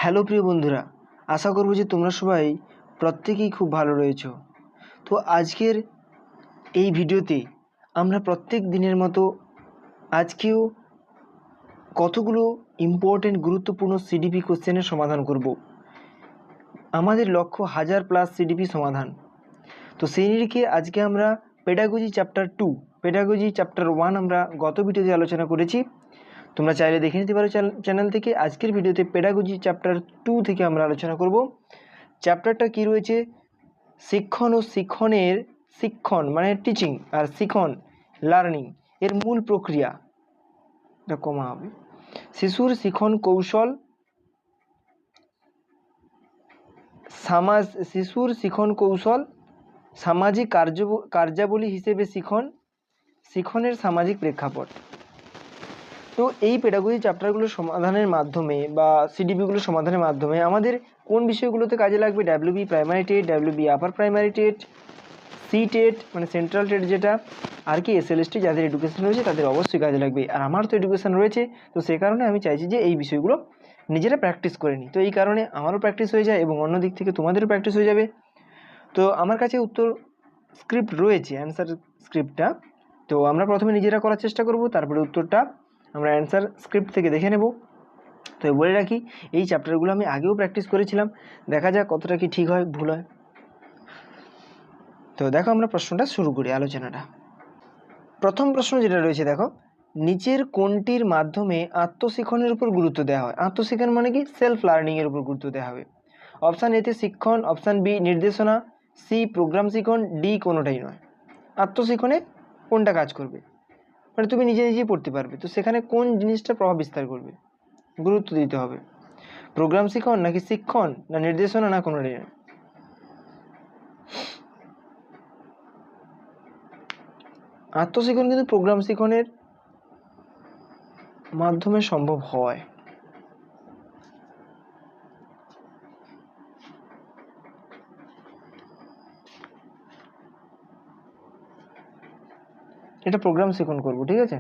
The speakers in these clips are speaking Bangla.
হ্যালো প্রিয় বন্ধুরা, আশা করব যে তোমরা সবাই প্রত্যেকেই খুব ভালো রয়েছো। তো আজকের এই ভিডিওতে আমরা প্রত্যেক দিনের মতো আজকেও কতগুলো ইম্পর্টেন্ট গুরুত্বপূর্ণ সিডিপি কোশ্চেনের সমাধান করব। আমাদের লক্ষ্য 1000+ সিডিপি সমাধান। তো সেই নিরিখে আজকে আমরা পেডাগজি চ্যাপ্টার 2, পেডাগজি চ্যাপ্টার 1 আমরা গত ভিডিওতে আলোচনা করেছি। তোমরা চাইলে দেখে নিতে পারো চ্যানেল থেকে। আজকের ভিডিওতে পেডাগজি চ্যাপ্টার 2 থেকে আমরা আলোচনা করব। চ্যাপ্টারটা কি রয়েছে? শিক্ষণ ও শিক্ষণ মানে টিচিং, আর শিখন লার্নিং এর মূল প্রক্রিয়া, এটা কমা হবে। শিশুর শিখন কৌশল, শিশুর শিখন কৌশল, সামাজিক কার্যাবলী হিসেবে শিখনের সামাজিক প্রেক্ষাপট। তো এই পেডাগজি চ্যাপ্টারগুলোর সমাধানের মাধ্যমে বা সিডিপিগুলোর সমাধানের মাধ্যমে আমাদের কোন বিষয়গুলোতে কাজে লাগবে? WB primary TET, WB upper primary TET, C TET মানে সেন্ট্রাল টেট যেটা, আর কি এসএলএসটি, যাদের এডুকেশন রয়েছে তাদের অবশ্যই কাজে লাগবে। আর আমার তো এডুকেশন রয়েছে, তো সেই কারণে আমি চাইছি যে এই বিষয়গুলো নিজেরা প্র্যাকটিস করে নিই। তো এই কারণে আমারও প্র্যাকটিস হয়ে যায় এবং অন্য দিক থেকে তোমাদেরও প্র্যাকটিস হয়ে যাবে। তো আমার কাছে উত্তর স্ক্রিপ্ট রয়েছে, অ্যান্সার স্ক্রিপ্টটা। তো আমরা প্রথমে নিজেরা করার চেষ্টা করব, তারপরে উত্তরটা আমরা অ্যান্সার স্ক্রিপ্ট থেকে দেখে নেব। তো বলে রাখি, এই চ্যাপ্টারগুলো আমি আগেও প্র্যাকটিস করেছিলাম, দেখা যাক কতটা কি ঠিক হয় ভুল হয়। তো দেখো, আমরা প্রশ্নটা শুরু করি আলোচনাটা। প্রথম প্রশ্ন যেটা রয়েছে দেখো, নিচের কোনটির মাধ্যমে আত্মশিক্ষণের উপর গুরুত্ব দেওয়া হয়? আত্মশিক্ষণ মানে কি? সেলফ লার্নিংয়ের উপর গুরুত্ব দেওয়া হবে। অপশান এতে শিক্ষণ, অপশান বি নির্দেশনা, সি প্রোগ্রাম শিক্ষণ, ডি কোনোটাই নয়। আত্মশিক্ষণে কোনটা কাজ করবে? মানে তুমি নিজে নিজেই পড়তে পারবে, তো সেখানে কোন জিনিসটা প্রভাব বিস্তার করবে, গুরুত্ব দিতে হবে। প্রোগ্রাম শিক্ষণ নাকি শিক্ষণ, না নির্দেশনা, না কোনোটাই নয়? আত্মশিক্ষণ কিন্তু প্রোগ্রাম শিক্ষণের মাধ্যমে সম্ভব হয়। এটা প্রোগ্রাম শিক্ষণ করব, ঠিক আছে?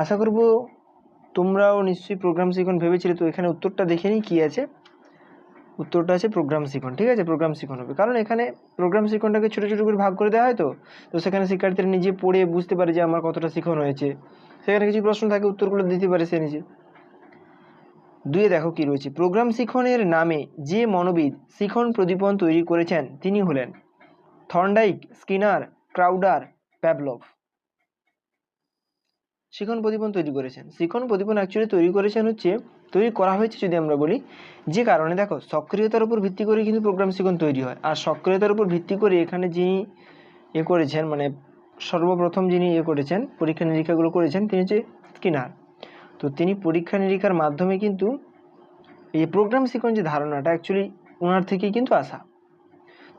আশা করব তোমরাও নিশ্চয়ই প্রোগ্রাম শিক্ষণ ভেবেছিলে। তো এখানে উত্তরটা দেখে নিই কী আছে। উত্তরটা আছে প্রোগ্রাম শিক্ষণ, ঠিক আছে? প্রোগ্রাম শিক্ষণ হবে, কারণ এখানে প্রোগ্রাম শিক্ষণটাকে ছোটো ছোটো করে ভাগ করে দেওয়া হয়। তো সেখানে শিক্ষার্থীরা নিজে পড়ে বুঝতে পারে যে আমার কতটা শিক্ষণ হয়েছে। সেখানে কিছু প্রশ্ন থাকে, উত্তরগুলো দিতে পারে সে নিজে। দুয়ে দেখো কি রয়েছে, প্রোগ্রাম শিক্ষণের নামে যে মনোবিদ শিখন প্রদীপন তৈরি করেছেন তিনি হলেন থর্নডাইক, স্কিনার, ক্রাউডার, প্যাভলভ। শিখন প্রদীপন তৈরি করেছেন, শিখন প্রদীপন অ্যাকচুয়ালি তৈরি করা হয়েছে যদি আমরা বলি, যে কারণে দেখো সক্রিয়তার উপর ভিত্তি করে কিন্তু প্রোগ্রাম শিখন তৈরি হয়। আর সক্রিয়তার উপর ভিত্তি করে এখানে যিনি করেছেন, মানে সর্বপ্রথম যিনি করেছেন, পরীক্ষা নিরীক্ষাগুলো করেছেন, তিনি হচ্ছে স্কিনার। তো তিনি পরীক্ষা নিরীক্ষার মাধ্যমে কিন্তু এই প্রোগ্রাম শিখন যে ধারণাটা অ্যাকচুয়ালি ওনার থেকেই কিন্তু আসা।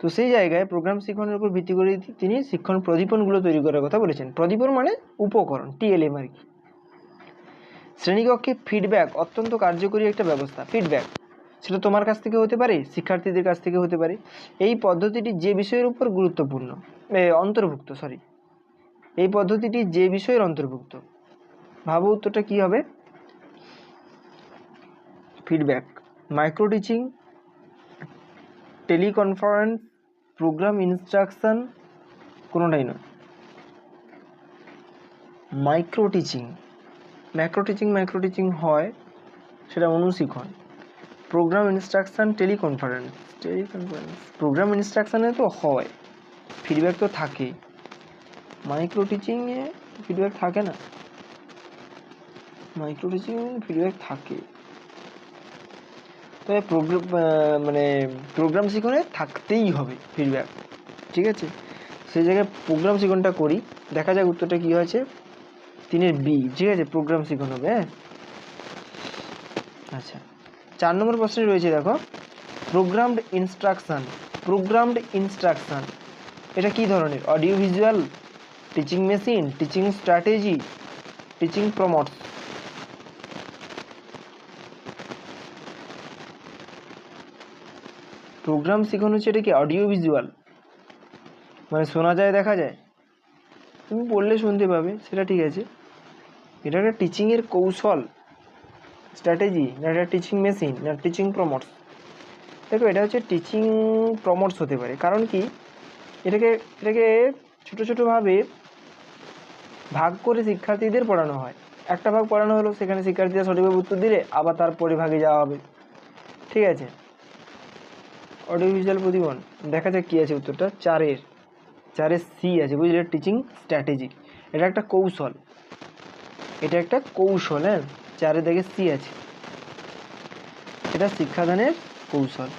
তো সেই জায়গায় প্রোগ্রাম শিক্ষণের উপর ভিত্তি করে তিনি শিক্ষণ প্রদীপনগুলো তৈরি করার কথা বলেছেন। প্রদীপন মানে উপকরণ, টিএলএম আর কি। শ্রেণীকক্ষে ফিডব্যাক অত্যন্ত কার্যকরী একটা ব্যবস্থা। ফিডব্যাক সেটা তোমার কাছ থেকে হতে পারে, শিক্ষার্থীদের কাছ থেকে হতে পারে। এই পদ্ধতিটি যে বিষয়ের উপর অন্তর্ভুক্ত, এই পদ্ধতিটি যে বিষয়ের অন্তর্ভুক্ত, ভাবো উত্তরটা কি হবে? Feedback, micro teaching, teleconference, program instruction, কোনোটাই নয়। মাইক্রো টিচিং হয়, সেটা অনুশিক্ষণ। Program instruction, teleconference. প্রোগ্রাম ইনস্ট্রাকশনে তো হয়, ফিডব্যাক তো থাকে। মাইক্রো টিচিংয়ে ফিডব্যাক থাকে না, মাইক্রো টিচিংয়ে ফিডব্যাক থাকে। তবে প্রোগ্রাম শিক্ষণে থাকতেই হবে ফিডব্যাক, ঠিক আছে? সেই জায়গায় প্রোগ্রাম শিক্ষণটা করি, দেখা যাক উত্তরটা কী হয়েছে। 3 বি, ঠিক আছে? প্রোগ্রাম শিক্ষণ হবে। হ্যাঁ, আচ্ছা। 4 নম্বর প্রশ্নে রয়েছে দেখো, প্রোগ্রামড ইনস্ট্রাকশন এটা কি ধরনের? Audio visual, teaching machine, teaching strategy, teaching promotes. Program শিক্ষণ হচ্ছে এটা কি? অডিও ভিজুয়াল, মানে শোনা যায়, দেখা যায়, তুমি পড়লে শুনতে পাবে, সেটা ঠিক আছে। এটা একটা টিচিংয়ের কৌশল, স্ট্র্যাটেজি, না এটা টিচিং মেশিন, না টিচিং প্রমোটস? দেখো এটা হচ্ছে টিচিং প্রমোটস হতে পারে। কারণ কি, এটাকে এটাকে ছোটো ছোটোভাবে ভাগ করে শিক্ষার্থীদের পড়ানো হয়। একটা ভাগ পড়ানো হলো, সেখানে শিক্ষার্থীরা সঠিকভাবে উত্তর দিলে আবার তারপরে ভাগে যাওয়া হবে। ঠিক আছে, অডিও ভিজুয়াল প্রতিবন দেখা যাক কী আছে উত্তরটা। চারের সি আছে, বুঝলে, টিচিং স্ট্র্যাটেজি। এটা একটা কৌশল, এটা একটা কৌশল। হ্যাঁ, চারে দেখে সি আছে, এটা শিক্ষাদানের কৌশল।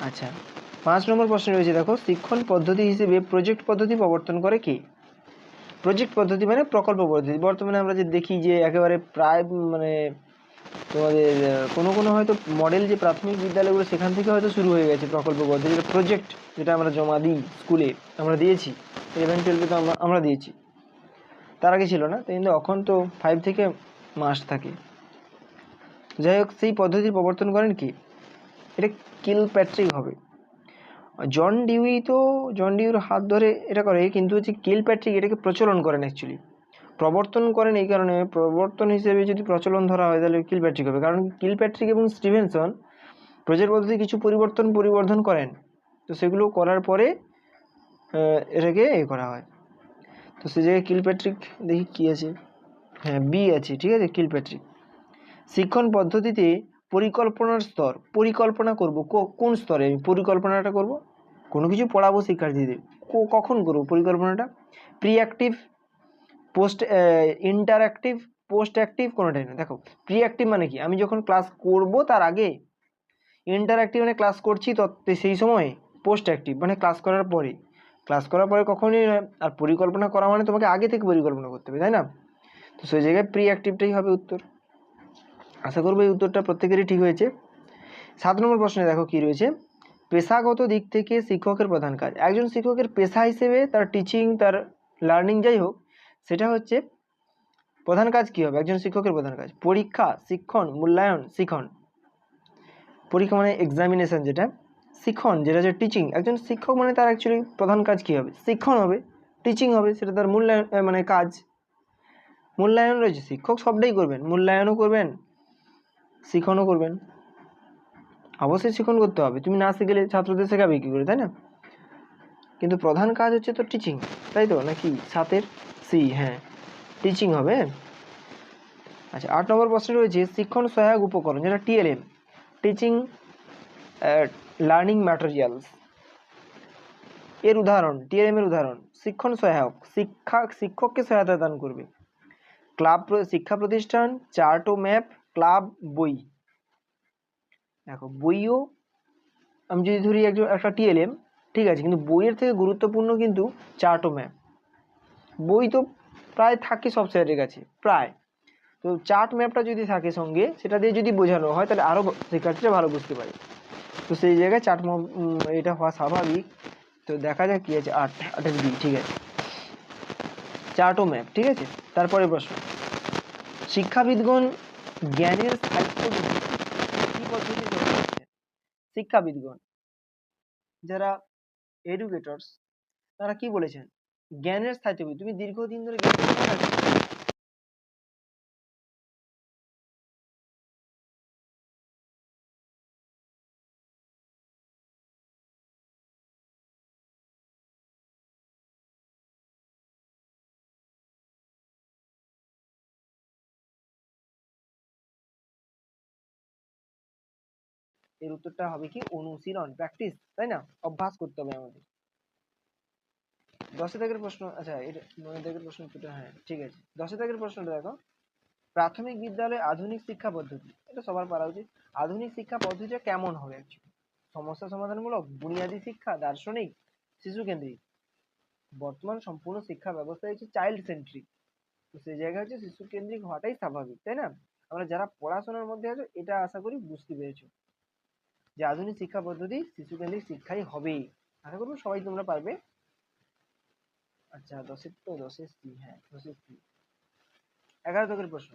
আচ্ছা, 5 নম্বর প্রশ্ন রয়েছে, দেখো, শিক্ষণ পদ্ধতি হিসেবে প্রজেক্ট পদ্ধতি প্রবর্তন করে কে? প্রজেক্ট পদ্ধতি মানে প্রকল্প পদ্ধতি। বর্তমানে আমরা যে দেখি যে একেবারে প্রায় মানে তোমাদের কোনো কোনো হয়তো মডেল যে প্রাথমিক বিদ্যালয়গুলো, সেখান থেকে হয়তো শুরু হয়ে গেছে প্রকল্প পদ্ধতি, যেটা প্রজেক্ট, যেটা আমরা জমা দিই স্কুলে, আমরা দিয়েছি 11-12 তো আমরা দিয়েছি, তার আগে ছিল না। কিন্তু এখন তো 5 থেকে মাস্ট থাকে। যাই হোক, সেই পদ্ধতির প্রবর্তন করেন কি? এটা কিলপ্যাট্রিক হবে। জন ডিউর হাত ধরে এটা করে, কিন্তু হচ্ছে কিলপ্যাট্রিক এটাকে প্রচলন করেন, অ্যাকচুয়ালি প্রবর্তন করেন। এই কারণে প্রবর্তন হিসেবে যদি প্রচলন ধরা হয় তাহলে কিলপ্যাট্রিক হবে। কারণ কিলপ্যাট্রিক এবং স্টিভেনসন প্রজেক্ট পদ্ধতি কিছু পরিবর্ধন করেন, তো সেগুলো করার পরে এটাকে করা হয়। তো সে জায়গায় কিলপ্যাট্রিক, দেখি কী আছে, হ্যাঁ বি আছে, ঠিক আছে, কিলপ্যাট্রিক। শিক্ষণ পদ্ধতিতে পরিকল্পনার স্তর, পরিকল্পনা করব কোন স্তরে? আমি পরিকল্পনাটা করব, কোনো কিছু পড়াবো শিক্ষার্থীদের, কখন করব পরিকল্পনাটা? Pre active, post interactive, post active, কোনোটাই না। দেখো, প্রি অ্যাক্টিভ মানে কি, আমি যখন ক্লাস করব তার আগে। ইন্টারঅ্যাক্টিভ মানে ক্লাস করছি তো সেই সময়। পোস্ট অ্যাক্টিভ মানে ক্লাস করার পরে। ক্লাস করার পরে কখনই নয়। আর পরিকল্পনা করা মানে তোমাকে আগে থেকে পরিকল্পনা করতে হবে, তাই না? তো সেই জায়গায় প্রি অ্যাক্টিভটাই হবে উত্তর। আশা করবো এই উত্তরটা প্রত্যেকেরই ঠিক হয়েছে। 7 নম্বর প্রশ্নে দেখো কি রয়েছে, পেশাগত দিক থেকে শিক্ষকের প্রধান কাজ। একজন শিক্ষকের পেশা হিসেবে তার টিচিং, তার লার্নিং, যাই হোক, সেটা হচ্ছে প্রধান কাজ কি হবে একজন শিক্ষকের প্রধান কাজ? পরীক্ষা, শিক্ষণ, মূল্যায়ন, শিখন। পরীক্ষা মানে এক্সামিনেশন, যেটা শিখন যেটা হচ্ছে টিচিং। একজন শিক্ষক মানে তার অ্যাকচুয়ালি প্রধান কাজ কি হবে? শিক্ষণ হবে, টিচিং হবে, সেটা তার মূল্যায়ন মানে কাজ। মূল্যায়ন রয়েছে, শিক্ষক সবটাই করবেন, মূল্যায়নও করবেন, শিখনও করবেন। অবশ্যই শিখন করতে হবে, তুমি না শিখলে ছাত্রদের শেখাবে কী করে, তাই না? কিন্তু প্রধান কাজ হচ্ছে তো টিচিং, তাই তো নাকি? 7-এর সি, হ্যাঁ টিচিং হবে। আচ্ছা, 8 নম্বর প্রশ্ন রয়েছে, শিক্ষণ সহায়ক উপকরণ, যেটা টিএলএম, টিচিং লার্নিং ম্যাটেরিয়ালস, এর উদাহরণ, টিএলএম এর উদাহরণ। শিক্ষণ সহায়ক, শিক্ষককে সহায়তা দান করবে। ক্লাব, শিক্ষা প্রতিষ্ঠান, চার্ট ও ম্যাপ, ক্লাব, বই। দেখো, বইও আমি যদি ধরি একটা টিএলএম, ঠিক আছে, কিন্তু বইয়ের থেকে গুরুত্বপূর্ণ কিন্তু চার্ট ও ম্যাপ। বই তো প্রায় থাকে সব স্যারের কাছে, প্রায়। তো চার্ট ম্যাপটা যদি থাকে সঙ্গে, সেটা দিয়ে যদি বোঝানো হয় তাহলে আরও শিক্ষার্থীরা ভালো বুঝতে পারে। তো সেই জায়গায় চার্ট এটা হওয়া স্বাভাবিক। তো দেখা যাক কী আছে, 8-8-এর বি, ঠিক আছে, চার্ট ও ম্যাপ, ঠিক আছে। তারপরে প্রশ্ন, শিক্ষাবিদগণ জ্ঞানের স্থায়িত্ব বৃদ্ধি কী পদ্ধতি গ্রহণ করছেন? শিক্ষাবিদগণ, যারা এডুকেটরস, তারা কি বলেছেন? জ্ঞানের স্থায়িত্ব বৃদ্ধি। তুমি দীর্ঘদিন ধরে জ্ঞান মনে রাখবে, এর উত্তরটা হবে কি? অনুশীলন, প্র্যাকটিস, তাই না? অভ্যাস করতে হবে আমাদের। 10 দাগের প্রশ্ন, আচ্ছা এটা 9 দাগের প্রশ্ন উত্তরটা, হ্যাঁ ঠিক আছে। 10 দাগের প্রশ্নটা দেখো, প্রাথমিক বিদ্যালয়ে আধুনিক শিক্ষা পদ্ধতি, এটা সবার পারা উচিত। আধুনিক শিক্ষা পদ্ধতিটা কেমন হবে অ্যাকচুয়ালি? সমস্যা সমাধানমূলক, বুনিয়াদী শিক্ষা, দার্শনিক, শিশু কেন্দ্রিক। বর্তমান সম্পূর্ণ শিক্ষা ব্যবস্থা হচ্ছে চাইল্ড সেন্ট্রিক, তো সেই জায়গায় হচ্ছে শিশু কেন্দ্রিক হওয়াটাই স্বাভাবিক, তাই না? আমরা যারা পড়াশোনার মধ্যে আছো, এটা আশা করি বুঝতে পেরেছো যে আধুনিক শিক্ষা পদ্ধতি শিশু কেন্দ্রিক শিক্ষাই হবেই। আশা করবো সবাই তোমরা পারবে। আচ্ছা, 10-এর সি, হ্যাঁ 10-এর সি। 11 দাগের প্রশ্ন,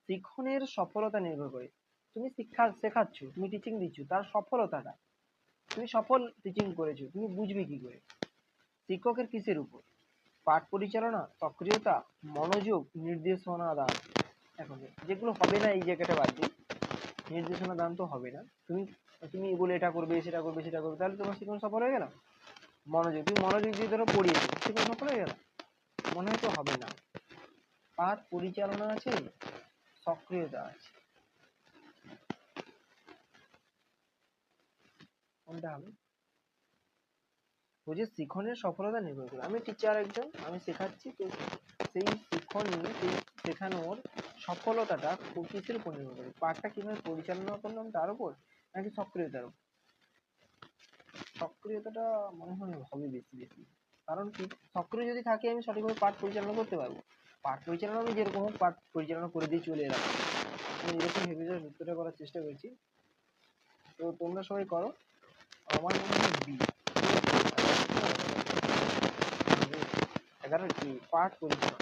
শিক্ষণের সফলতা নির্ভর করে। তুমি শিক্ষা শেখাচ্ছ, তুমি টিচিং দিচ্ছ, তার সফলতাটা, তুমি সফল টিচিং করেছো, তুমি বুঝবে কি করে? শিক্ষকের কিসের উপর? পাঠ পরিচালনা, সক্রিয়তা, মনোযোগ, নির্দেশনা দান। এখন যেগুলো হবে না এই জায়গাটা বাদ দিই, নির্দেশনা দান তো হবে না, তুমি তুমি বলে এটা করবে সেটা করবে সেটা করবে, তাহলে তোমার শিখন সফল হয়ে গেল। মনোযোগ, তুমি মনোযোগ দিয়ে ধরো পড়িয়েছো, শিখন সফল হয়ে গেল, মনে হয় তো হবে না। পাঠ পরিচালনা আছে, সক্রিয়তা আছে, কোনটা হবে? বুঝে শিখনের সফলতা নির্ভর করে, আমি টিচার একজন, আমি শেখাচ্ছি, তো সেই সেই শেখানোর সফলতাটা কিসের উপর নির্ভর করে? পাঠটা কিভাবে পরিচালনা করলাম তার উপর, নাকি সক্রিয়তার উপর? সক্রিয়তাটা মনে হয় হবে বেশি বেশি। কারণ কি, সক্রিয় যদি থাকে আমি সঠিকভাবে পাঠ পরিচালনা করতে পারবো। পাঠ পরিচালনা আমি যেরকম হোক পাঠ পরিচালনা করে দিয়ে চলে এলাম, আমি এরকম ভেবে যুক্তটা করার চেষ্টা করছি। তো তোমরা সবাই করো, আমার মনে হয় বি, 11 কি পাঠ পরিচালনা,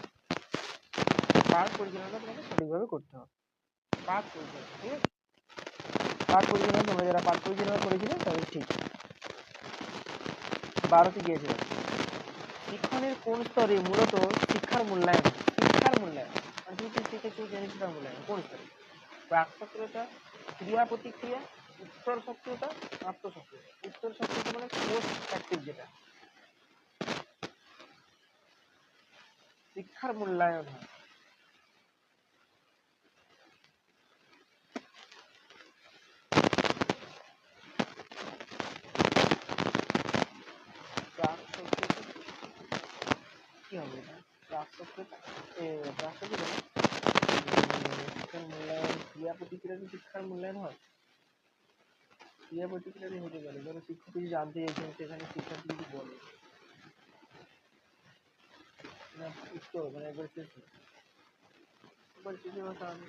পাঠ পরিচালনা তোমাকে সঠিকভাবে করতে হবে। পাঠ পরিচালনা, ঠিক আছে, পাঠ পরিচালনা তোমরা যারা পাঠ পরিচালনা করেছিলে তাদের ঠিক। 12তে গিয়েছিল, শিক্ষণের কোন স্তরে মূলত শিক্ষার মূল্যায়ন, শিক্ষার মূল্যায়ন মানে তুমি কি শিখেছো জেনে শিক্ষার মূল্যায়ন কোন স্তরে? প্রাক সক্রিয়তা, ক্রিয়া প্রতিক্রিয়া, উত্তর সক্রিয়তা, আত্ম সক্রিয়তা। উত্তর সক্রিয়তা মানে পোস্ট অ্যাক্টিভ, যেটা শিক্ষার মূল্যায়ন হয়। প্রাক সক্রিয়তা কি হবে এটা? প্রাক সক্রিয়তা প্রাক সক্রিয়তা শিক্ষার মূল্যায়ন, ক্রিয়া প্রতিক্রিয়া শিক্ষার মূল্যায়ন হয়। ক্রিয়া প্রতিক্রিয়া হতে পারে, ধরো শিক্ষক কিছু জানতে চাইছেন, সেখানে শিক্ষার্থী যদি বলে না উত্তর মানে একবার শেষে, একবার শেষে কথা আমি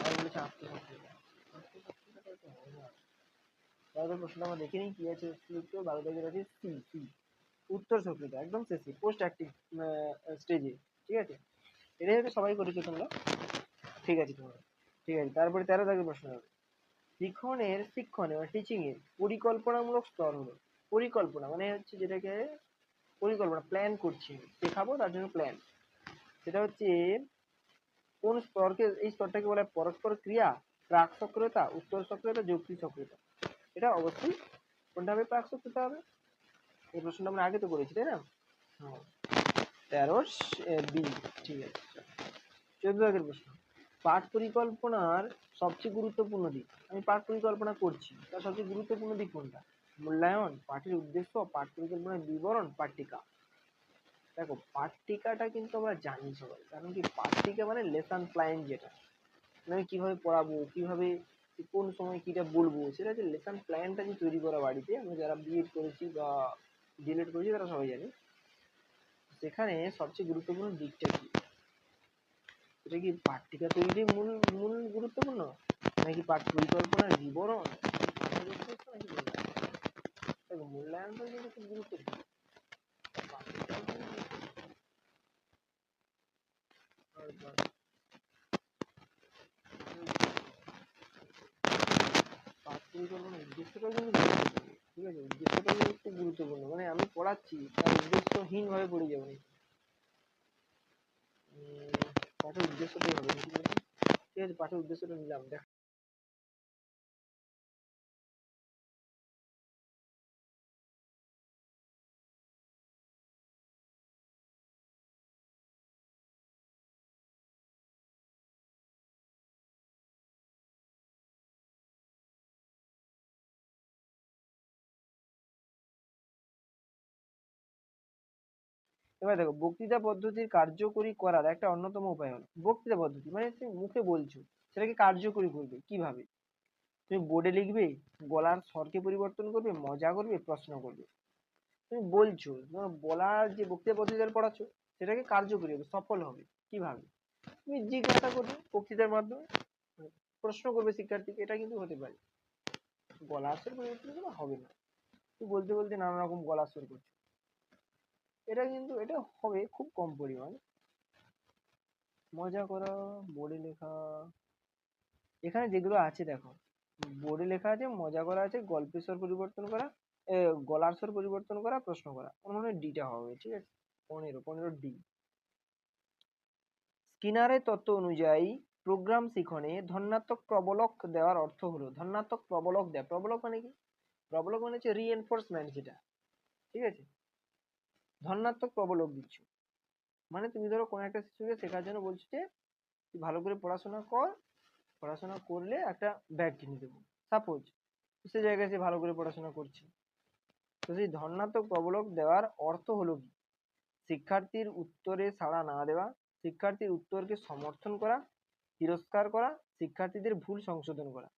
আর বলেছে আত্মসক্রিয়তা, আত্মসক্রিয়তাটা তো হয় না। তাহলে প্রশ্নটা আমরা দেখে নিই কি আছে উত্তর। 12 দাগের আছে সি, সি উত্তর সক্রিয়তা, একদম শেষে পোস্ট অ্যাক্টিভ স্টেজে, ঠিক আছে, এটাই হয়তো সবাই করেছো তোমরা, ঠিক আছে তোমরা, ঠিক আছে। তারপরে 13 দাগের প্রশ্ন হবে, শিক্ষণে মানে টিচিং এর পরিকল্পনামূলক স্তর হলো, পরিকল্পনা মানে হচ্ছে যেটাকে পরিকল্পনা, প্ল্যান করছি, শেখাবো তার জন্য প্ল্যান, সেটা হচ্ছে কোন স্তরকে, এই স্তরটাকে বলা হয় পরস্পর ক্রিয়া, প্রাক সক্রিয়তা, উত্তর সক্রিয়তা, যুক্তি সক্রিয়তা। এটা অবশ্যই কোনটা হবে? প্রাক সক্রিয়তা হবে। এই প্রশ্নটা আমরা আগে তো করেছি, তাই না? হ্যাঁ, 13 বি, ঠিক আছে। 14 আগের প্রশ্ন, পাঠ পরিকল্পনার সবচেয়ে গুরুত্বপূর্ণ দিক, আমি পাঠ পরিকল্পনা করছি তার সবচেয়ে গুরুত্বপূর্ণ দিক কোনটা? মূল্যায়ন, পাঠের উদ্দেশ্য, পাঠ পরিকল্পনার বিবরণ, পাঠ্যিকা। দেখো পাঠ্যিকাটা কিন্তু আমরা জানি সবাই, কারণ কি পাঠ্যিকা মানে লেসন প্ল্যান, যেটা মানে কিভাবে পড়াবো, কিভাবে কোন সময় কিটা বলবো, সেটা হচ্ছে লেসন প্ল্যানটা যে তৈরি করা বাড়িতে, আমরা যারা বিএড করেছি বা ডিএলএড করেছি তারা সবাই জানি। সেখানে সবচেয়ে গুরুত্বপূর্ণ দিকটা কি? এটা কি পাঠ্যিকা তৈরির মূল মূল গুরুত্বপূর্ণ, নাকি পাঠ পরিকল্পনার বিবরণ, নাকি মূল্যায়ন? দেখো মূল্যায়নটা কিন্তু খুব গুরুত্বপূর্ণ, পাঠ্যিকাও কিন্তু গুরুত্বপূর্ণ। পাঠ পরিকল্পনার উদ্দেশ্যটাও কিন্তু গুরুত্বপূর্ণ, ঠিক আছে, উদ্দেশ্যটাও কিন্তু খুব গুরুত্বপূর্ণ, মানে আমি পড়াচ্ছি তার উদ্দেশ্যহীন ভাবে পড়ে যাবো না। পাঠের উদ্দেশ্যটাই হবে, ঠিক আছে, ঠিক আছে, পাঠের উদ্দেশ্যটা নিলাম। দেখ এবার দেখো, বক্তৃতা পদ্ধতির কার্যকরী করার একটা অন্যতম উপায় হলো বক্তৃতা পদ্ধতি, মানে তুমি মুখে বলছো সেটাকে কার্যকরী করবে কিভাবে? তুমি বোর্ডে লিখবে, গলার স্বরকে পরিবর্তন করবে, মজা করবে, প্রশ্ন করবে। তুমি বলছো, তোমার বলার যে বক্তৃতা পদ্ধতিটা পড়াচ্ছো সেটাকে কার্যকরী হবে, সফল হবে কিভাবে? তুমি জিজ্ঞাসা করবে বক্তৃতার মাধ্যমে, প্রশ্ন করবে শিক্ষার্থীকে, এটা কিন্তু হতে পারে। গলার স্বর পরিবর্তন করে হবে না, তুমি বলতে বলতে নানা রকম গলার স্বর করছো, এটা কিন্তু এটা হবে খুব কম পরিমাণ। মজা করা, বোর্ডে লেখা, এখানে যেগুলো আছে দেখো, বোর্ডে লেখা আছে, মজা করা আছে, গল্পের স্বর পরিবর্তন করা, গলার স্বর পরিবর্তন করা, প্রশ্ন করা, আমার মনে হয় ডিটা হবে, ঠিক আছে। 15 ডি। স্কিনারের তত্ত্ব অনুযায়ী প্রোগ্রাম শিখনে ধনাত্মক প্রবলক দেওয়ার অর্থ হলো, ধনাত্মক প্রবলক দেয়, প্রবলক মানে কি, প্রবলক মানে হচ্ছে রিএনফোর্সমেন্ট, যেটা ঠিক আছে, ধনাত্মক প্রবলক দিচ্ছ মানে তুমি ধরো কোনো একটা শিশুকে শেখার জন্য বলছো যে তুই ভালো করে পড়াশোনা কর, পড়াশোনা করলে একটা ব্যাগ কিনে দেবো সাপোজ, সে জায়গায় সে ভালো করে পড়াশোনা করছে, তো সেই ধনাত্মক প্রবলক দেওয়ার অর্থ হলো কি, শিক্ষার্থীর উত্তরে সাড়া না দেওয়া, শিক্ষার্থীর উত্তরকে সমর্থন করা, তিরস্কার করা, শিক্ষার্থীদের ভুল সংশোধন করা।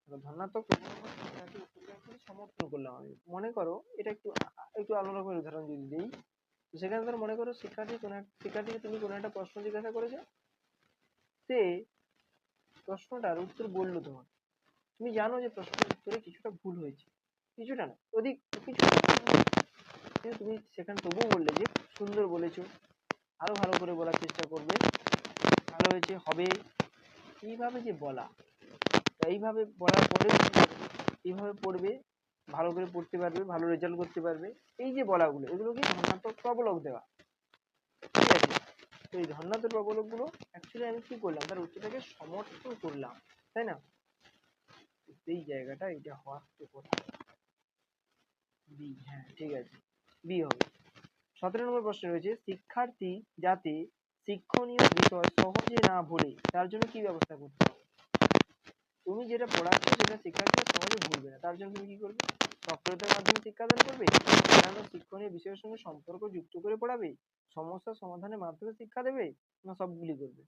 ধনাত্মক শিক্ষার্থীর উত্তরকে সমর্থন করলাম আমি, মনে করো এটা একটু একটু আলাদা করে উদাহরণ যদি দিই, তো সেখানে ধরো মনে করো শিক্ষার্থীকে তুমি কোনো একটা প্রশ্ন জিজ্ঞাসা করেছো, সে প্রশ্নটার উত্তর বললো তোমাকে, তুমি জানো যে প্রশ্নের উত্তরে কিছুটা ভুল হয়েছে, কিছুটা না অধিক কিছুটা, কিন্তু তুমি সেখানে তবুও বললে যে সুন্দর বলেছো, আরো ভালো করে বলার চেষ্টা করবে, ভালো হয়েছে হবে, এইভাবে যে বলা, এইভাবে বলার পরে এইভাবে পড়বে, ভালো করে পড়তে পারবে, ভালো রেজাল্ট করতে পারবে, এই যে বলাগুলো এগুলো কি ধনাত্মক প্রবলক দেওয়া, ঠিক আছে। তো এই ধনাত্মক প্রবলক গুলো অ্যাকচুয়ালি আমি কি করলাম, তার উত্তরটাকে সমর্থন করলাম, তাই না, এই জায়গাটা এটা হওয়ার তো কথা, বি, হ্যাঁ ঠিক আছে, বি হবে। 17 নম্বর প্রশ্ন রয়েছে, শিক্ষার্থী যাতে শিক্ষণীয় বিষয় সহজে না ভুলে তার জন্য কি ব্যবস্থা করতে হবে। তুমি যেটা পড়াচ্ছ সেটা শিক্ষার্থীরা সহজে ভুলবে না, তার জন্য তুমি কি করবে, সক্রিয়তার মাধ্যমে শিক্ষাদান করবে, অন্যান্য শিক্ষণীয় বিষয়ের সঙ্গে সম্পর্ক যুক্ত করে পড়াবে, সমস্যা সমাধানের মাধ্যমে শিক্ষা দেবে, না সবগুলি করবে,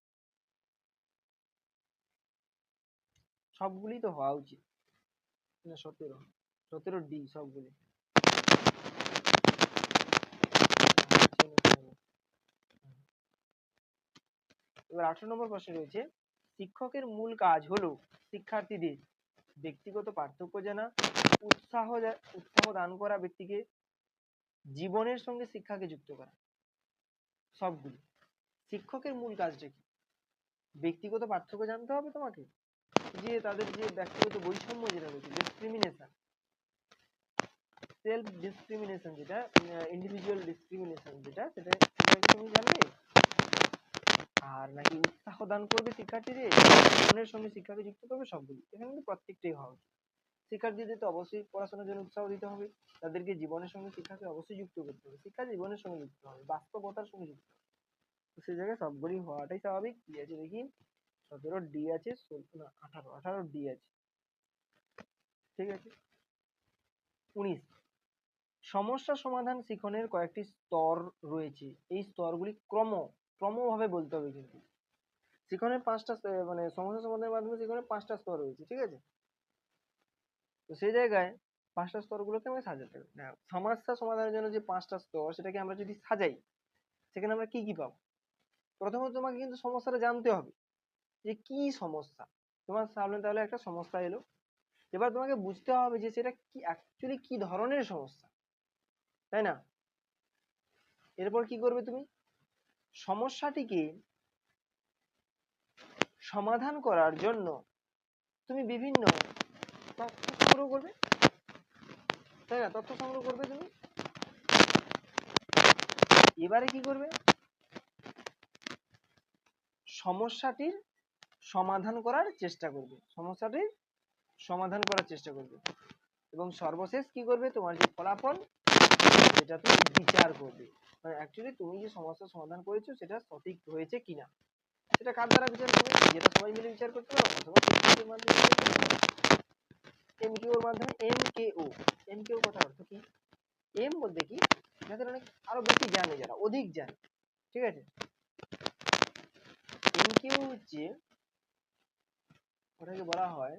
সবগুলি তো হওয়া উচিত না, 17, 17 ডি সবগুলি। এবার 18 নম্বর প্রশ্ন রয়েছে, শিক্ষকের মূল কাজ হলো শিক্ষার্থীদের ব্যক্তিগত পার্থক্য জানা, উৎসাহ দান করা, ব্যক্তিকে জীবনের সঙ্গে শিক্ষাকে যুক্ত করা, সবগুলি। শিক্ষকের মূল কাজটা কি, ব্যক্তিগত পার্থক্য জানতে হবে তোমাকে, যে তাদের যে ব্যক্তিগত বৈষম্য যেটা রয়েছে, ডিসক্রিমিনেশন, সেলফ ডিসক্রিমিনেশন যেটা, ইন্ডিভিজুয়াল ডিসক্রিমিনেশন যেটা, সেটা তুমি জানবে, আর নাকি উৎসাহ দান করবে শিক্ষার্থীদের, জীবনের সঙ্গে শিক্ষাকে যুক্ত করবে, সবগুলি। এখানে কিন্তু প্রত্যেকটাই হওয়া উচিত। শিক্ষার্থীদের তো অবশ্যই পড়াশোনার জন্য উৎসাহ দিতে হবে, তাদেরকে জীবনের সঙ্গে শিক্ষাকে অবশ্যই যুক্ত করতে হবে, শিক্ষা জীবনের সঙ্গে যুক্ত হবে, বাস্তবতার সঙ্গে যুক্ত হবে, তো সেই জায়গায় সবগুলি হওয়াটাই স্বাভাবিক। কি আছে দেখি, 17 ডি আছে, না 18 ডি আছে, ঠিক আছে। 19, সমস্যা সমাধান শিখনের কয়েকটি স্তর রয়েছে, এই স্তরগুলি ক্রমভাবে বলতে হবে, কিন্তু শিখনের 5টা মানে সমস্যা সমাধানের মাধ্যমে শিখনের 5টা স্তর রয়েছে, ঠিক আছে। তো সেই জায়গায় 5টা স্তরগুলোকে আমরা সাজাতে হবে। দেখো, সমস্যা সমাধানের জন্য যে 5টা স্তর, সেটাকে আমরা যদি সাজাই, সেখানে আমরা কি কি পাবো। প্রথমত তোমাকে কিন্তু সমস্যাটা জানতে হবে যে কি সমস্যা, তোমার সামনে তাহলে একটা সমস্যা এলো, এবার তোমাকে বুঝতে হবে যে সেটা কি অ্যাকচুয়ালি কি ধরনের সমস্যা, তাই না। এরপর কি করবে, তুমি সমস্যাটিকে সমাধান করার জন্য তুমি বিভিন্ন তথ্য সংগ্রহ করবে, তাই না, তথ্য সংগ্রহ করবে তুমি। এবারে কি করবে, সমস্যাটির সমাধান করার চেষ্টা করবে, সমস্যাটির সমাধান করার চেষ্টা করবে, এবং সর্বশেষ কি করবে, তোমার যে ফলাফল সেটা তুমি বিচার করবে, মানে অ্যাকচুয়ালি তুমি যে সমস্যার সমাধান করেছো সেটা সঠিক হয়েছে কিনা, সেটা কার দ্বারা বিচার করবে, যেটা সবাই মিলে বিচার করতে পারো, অথবা শিক্ষকের মাধ্যমে এমকিউর মাধ্যমে। এমকিউ কথার অর্থ কি, এম বলতে কি, যাদের অনেক আরো বেশি জানে, যারা অধিক জানে, ঠিক আছে। এমকিউ হচ্ছে, ওটাকে বলা হয়,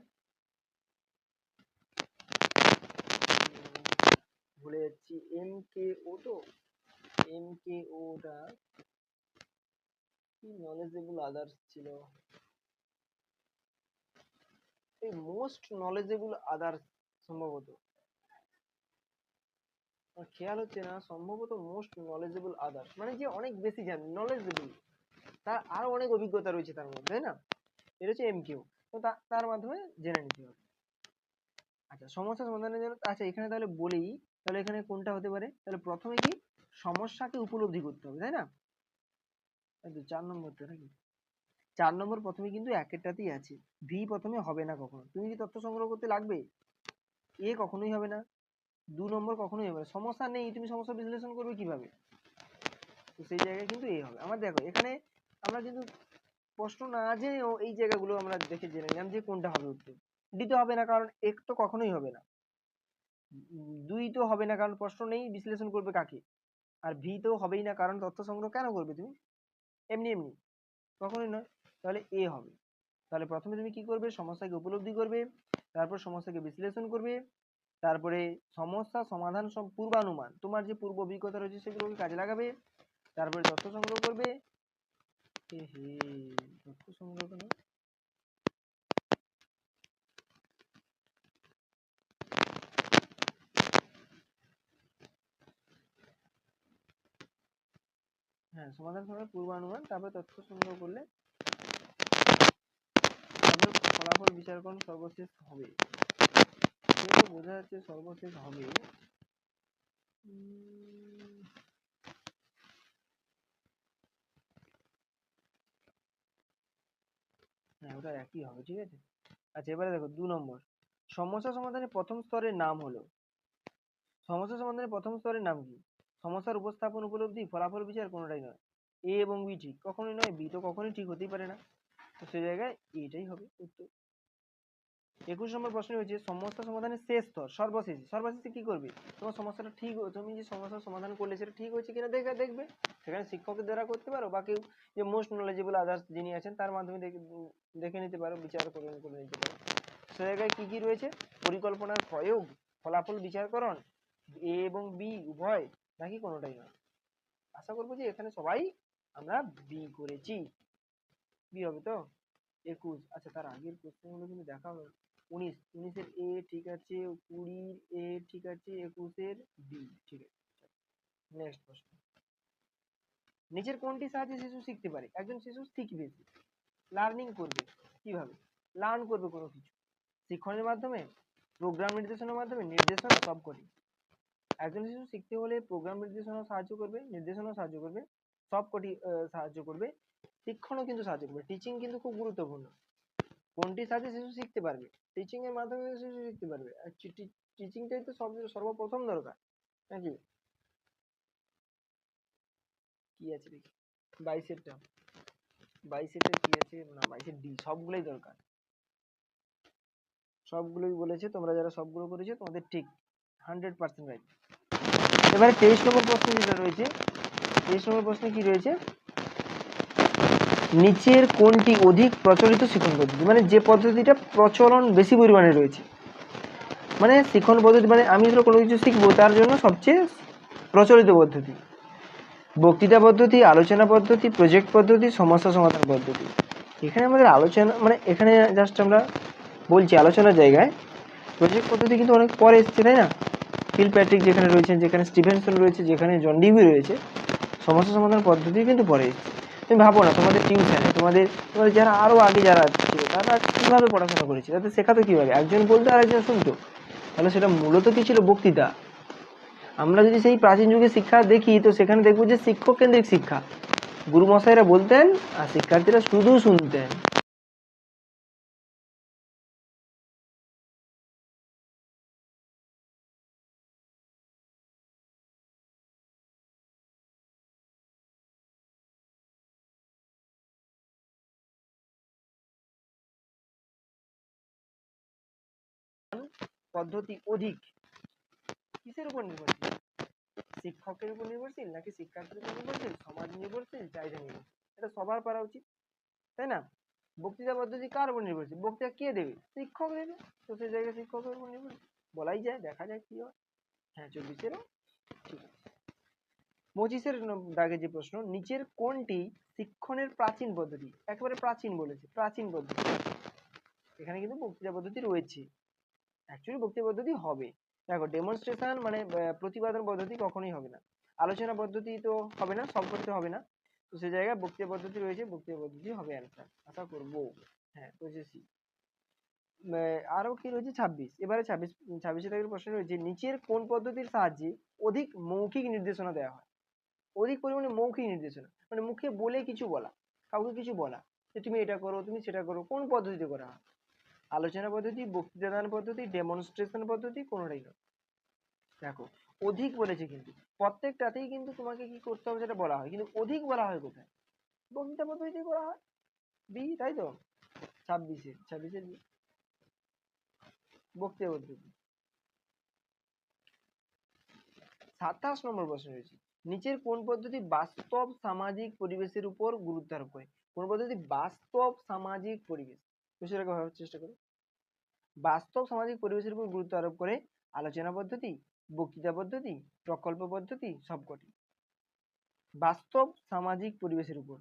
ভুলে যাচ্ছি, এমকেও, তো এমকেওটা কি, নলেজেবল আদার্স ছিল, এই মোস্ট নলেজেবল আদার্স সম্ভবত, আমার খেয়াল হচ্ছে না, সম্ভবত মোস্ট নলেজেবল আদার্স মানে যে অনেক বেশি জানে, নলেজেবল, তার আরো অনেক অভিজ্ঞতা রয়েছে তার মধ্যে, তাই না, এটা হচ্ছে এমকিউ। তো তার মাধ্যমে জেনে নিতে হবে। আচ্ছা, সমস্যা সমাধানের জন্য আচ্ছা এখানে তাহলে বলেই, তাহলে এখানে কোনটা হতে পারে, তাহলে প্রথমে কি সমস্যাকে উপলব্ধি করতে হবে, তাই না? 4 নম্বরটা নাকি? 4 নম্বর প্রথমে কিন্তু একেরটাতেই আছে, ভি প্রথমে হবে না কখনো। তুমি কি তথ্য সংগ্রহ করতে লাগবে, এ কখনোই হবে না, 2 নম্বর কখনোই হবে না, সমস্যা নেই, তুমি সমস্যা বিশ্লেষণ করবে কিভাবে? তো সেই জায়গায় কিন্তু এই হবে। আমার দেখো এখানে আমরা কিন্তু প্রশ্ন না জেনেও এই জায়গাগুলো আমরা দেখে জেনে নিলাম যে কোনটা হবে উত্তর। ডি তো হবে না, কারণ এক তো কখনোই হবে না, 2 তো হবে না, কারণ প্রশ্ন নেই, বিশ্লেষণ করবে কাকে? আর ভি তো হবেই না, কারণ তথ্য সংগ্রহ কেন করবে তুমি এমনি এমনি, কখনোই নয়। তাহলে এ হবে। তাহলে প্রথমে তুমি কি করবে, সমস্যাকে উপলব্ধি করবে, তারপর সমস্যাকে বিশ্লেষণ করবে, তারপরে সমস্যা সমাধান সব পূর্বানুমান, তোমার যে পূর্ব অভিজ্ঞতা রয়েছে সেগুলোকে কাজে লাগাবে, তারপরে তথ্য সংগ্রহ করবে। তথ্য সংগ্রহ কেন? হ্যাঁ, সমাধান সময় পূর্বানুমান, তারপরে তথ্য সংগ্রহ করলে তারপরে ফলাফল বিচারকরণ সর্বশেষ হবে। বোঝা যাচ্ছে সর্বশেষ হবে। হ্যাঁ, ওটা একই হবে, ঠিক আছে। আচ্ছা, এবারে দেখো 2 নম্বর, সমস্যা সমাধানের প্রথম স্তরের নাম হলো, সমস্যা সমাধানের প্রথম স্তরের নাম কি? সমস্যার উপস্থাপন, উপলব্ধি, ফলাফল বিচার, কোনোটাই নয়। এ এবং বি ঠিক কখনোই নয়, বি তো কখনোই ঠিক হতেই পারে না, তো সেই জায়গায় এটাই হবে উত্তর। 21 নম্বর প্রশ্ন হয়েছে সমস্যা সমাধানের শেষ স্তর, সর্বশেষে, সর্বশেষে কি করবে? তোমার সমস্যাটা ঠিক, তুমি যে সমস্যার সমাধান করলে সেটা ঠিক হয়েছে কিনা দেখবে, সেখানে শিক্ষকের দ্বারা করতে পারো, বা কেউ যে মোস্ট নলেজেবল আদার্স যিনি আছেন তার মাধ্যমে দেখে নিতে পারো, বিচার করে নিতে পারো। সে জায়গায় কি কি রয়েছে, পরিকল্পনার প্রয়োগ, ফলাফল বিচারকরণ, এ এবং বি উভয়, নাকি কোনোটাই নয়? আশা করবো যে এখানে সবাই আমরা বি করেছি, বি হবে তো। 21, আচ্ছা তার আগের কোশ্চেনগুলো কিন্তু দেখা হবে। 19 এর এ ঠিক আছে, 20 এ ঠিক আছে, 21 বি ঠিক আছে। নেক্সট প্রশ্ন, নিচের কোনটি সাহায্যে শিশু শিখতে পারে? একজন শিশু শিখবে, লার্নিং করবে কিভাবে? লার্ন করবে কোনো কিছু শিক্ষণের মাধ্যমে, প্রোগ্রাম নির্দেশনার মাধ্যমে, নির্দেশনা, সবকটি। একজন শিশু শিখতে হলে প্রোগ্রাম নির্দেশনা সাহায্য করবে, নির্দেশনা সাহায্য করবে, সবকটি সাহায্য করবে, শিক্ষণও কিন্তু সাহায্য করবে, টিচিং কিন্তু খুব গুরুত্বপূর্ণ। কোনটির সাথে শিশু শিখতে পারবে? টিচিং এর মাধ্যমে শিশু শিখতে পারবে, আর টিচিংটাই তো সর্বপ্রথম দরকার নাকি? কি আছে দেখি, 22-এরটা, 22-এর কি আছে না, 22-এর ডি, সবগুলোই দরকার, সবগুলোই বলেছে, তোমরা যারা সবগুলো করেছো তোমাদের ঠিক 100% রাইট। এবারে 23 নম্বর প্রশ্ন যেটা রয়েছে, 23 নম্বর প্রশ্নে কি রয়েছে, নিচের কোনটি অধিক প্রচলিত শিক্ষণ পদ্ধতি, মানে যে পদ্ধতিটা প্রচলন বেশি পরিমাণে রয়েছে, মানে শিক্ষণ পদ্ধতি মানে আমি ধরো কোনো কিছু শিখবো তার জন্য সবচেয়ে প্রচলিত পদ্ধতি, বক্তৃতা পদ্ধতি, আলোচনা পদ্ধতি, প্রজেক্ট পদ্ধতি, সমস্যা সমাধান পদ্ধতি। এখানে আমাদের আলোচনা মানে এখানে জাস্ট আমরা বলছি আলোচনার জায়গায়, প্রজেক্ট পদ্ধতি কিন্তু অনেক পরে এসছে, তাই না? ফিল প্যাট্রিক যেখানে রয়েছেন, যেখানে স্টিভেনসন রয়েছে, যেখানে জন ডিবি রয়েছে, সমস্যা সমাধান পদ্ধতি কিন্তু পরে এসছে। তুমি ভাবো না তোমাদের টিউশনে তোমাদের যারা আরো আগে যারা ছিল তারা কিভাবে পড়াশোনা করেছে, তাদের শেখাতো কিভাবে, একজন বলতো আর একজন শুনতো, তাহলে সেটা মূলত কি ছিল, বক্তৃতা। আমরা যদি সেই প্রাচীন যুগের শিক্ষা দেখি তো সেখানে দেখবো যে শিক্ষক কেন্দ্রিক শিক্ষা, গুরুমশাইরা বলতেন আর শিক্ষার্থীরা শুধু শুনতেন। পদ্ধতি অধিক কিসের উপর নির্ভরশীল, শিক্ষকের উপর নির্ভরশীল নাকি শিক্ষার্থীর উপর নির্ভরশীল, সমাজ নির্ভরশীল, চাহিদা নির্ভরশীল? এটা সবার পারা উচিত, তাই না? বক্তৃতা পদ্ধতি কার উপর নির্ভরশীল, বক্তৃতা কে দেবে, শিক্ষক দেবে, তো সেই জায়গায় শিক্ষকের উপর নির্ভরশীল বলাই যায়, দেখা যাক কি হয়। হ্যাঁ, 24-এরও ঠিক আছে। 25-এর দাগে যে প্রশ্ন, নিচের কোনটি শিক্ষণের প্রাচীন পদ্ধতি, একেবারে প্রাচীন বলেছে, প্রাচীন পদ্ধতি, এখানে কিন্তু বক্তৃতা পদ্ধতি রয়েছে, অ্যাকচুয়ালি বক্তৃতা পদ্ধতি হবে। দেখো ডেমনস্ট্রেশন মানে প্রতিপাদন পদ্ধতি কখনোই হবে না, আলোচনা পদ্ধতি তো হবে না, সব করতে হবে না, তো সেই জায়গায় বক্তৃতা পদ্ধতি রয়েছে, বক্তৃতা পদ্ধতি হবে অ্যান্সার, আশা করবো। হ্যাঁ, বুঝেছি। আরো কি রয়েছে 26, এবারে 26 দাগের প্রশ্ন রয়েছে নিচের কোন পদ্ধতির সাহায্যে অধিক মৌখিক নির্দেশনা দেওয়া হয়। অধিক পরিমাণে মৌখিক নির্দেশনা মানে মুখে বলে কিছু বলা, কাউকে কিছু বলা যে তুমি এটা করো তুমি সেটা করো, কোন পদ্ধতিতে করা হয়? আলোচনা পদ্ধতি, বক্তৃতা দান পদ্ধতি, ডেমনস্ট্রেশন পদ্ধতি, কোনোটাই নয়। দেখো অধিক বলেছে কিন্তু প্রত্যেকটাতেই কিন্তু তোমাকে কি করতে হবে সেটা বলা হয়, কিন্তু অধিক বলা হয় কোথায়? বক্তৃতা পদ্ধতিতে করা হয়। বি, তাই তো? 26-এর বক্তৃতা পদ্ধতি। 27 নম্বর প্রশ্ন রয়েছে নিচের কোন পদ্ধতি বাস্তব সামাজিক পরিবেশের উপর গুরুত্ব আরোপ করে? কোন পদ্ধতি বাস্তব সামাজিক পরিবেশ, বিষয়টাকে ভাবার চেষ্টা করো। বাস্তব সামাজিক পরিবেশের উপর গুরুত্ব আরোপ করে আলোচনা পদ্ধতি, বক্তৃতা পদ্ধতি, প্রকল্প পদ্ধতি, সবকটি। বাস্তব সামাজিক পরিবেশের উপর,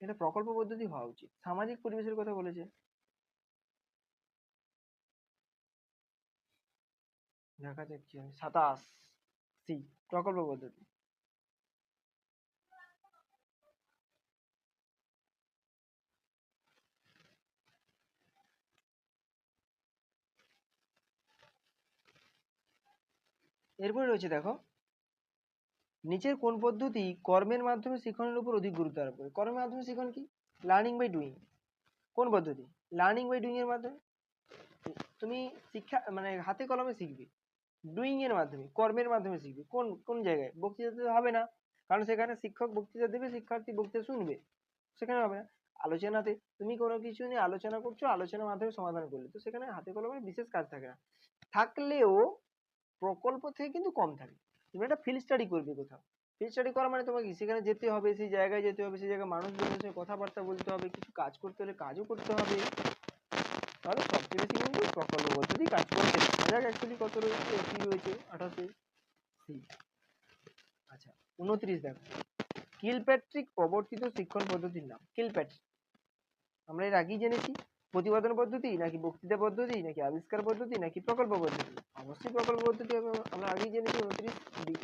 এটা প্রকল্প পদ্ধতি হওয়া উচিত। সামাজিক পরিবেশের কথা বলেছে, দেখা যাক কি হয়। 27 সি, প্রকল্প পদ্ধতি। এরপরে রয়েছে দেখো নিচের কোন পদ্ধতি কর্মের মাধ্যমে শিক্ষণের উপর অধিক গুরুত্ব আরোপ করে? কর্মের মাধ্যমে শিক্ষণ কি? Learning by doing. কোন পদ্ধতি? লার্নিং বাই ডুইং এর মাধ্যমে। তুমি শিক্ষা মানে হাতে কলমে শিখবে, ডুইং এর মাধ্যমে, কর্মের মাধ্যমে শিখবে। কোন কোন জায়গায়? বক্তৃতাতে হবে না, কারণ সেখানে শিক্ষক বক্তৃতা দেবে, শিক্ষার্থী বক্তৃতা শুনবে, সেখানে হবে না। আলোচনাতে তুমি কোনো কিছু নিয়ে আলোচনা করছো, আলোচনার মাধ্যমে সমাধান করলে, তো সেখানে হাতে কলমে বিশেষ কাজ থাকে না, থাকলেও প্রকল্প থেকে কিন্তু কম থাকে। তুমি একটা ফিল্ড স্টাডি করবে কোথাও, ফিল্ড স্টাডি করা মানে তোমাকে সেখানে যেতে হবে, সেই জায়গায় যেতে হবে, সেই জায়গায় মানুষজনের সঙ্গে কথাবার্তা বলতে হবে, কিছু কাজ করতে হলে কাজও করতে হবে, তাহলে সবচেয়ে বেশি কিন্তু প্রকল্প পদ্ধতি কাজ করবে। অ্যাকচুয়ালি কত রয়েছে? কি রয়েছে 28 সি। আচ্ছা 29 দেখো কিলপ্যাট্রিক প্রবর্তিত শিক্ষণ পদ্ধতির নাম। কিলপ্যাট্রিক আমরা এর আগেই জেনেছি, প্রতিপাদন পদ্ধতি নাকি বক্তৃতা পদ্ধতি নাকি আবিষ্কার পদ্ধতি নাকি প্রকল্প পদ্ধতি? অবশ্যই প্রকল্প পদ্ধতি হবে, আমরা আগেই জেনেছি 29 ডি।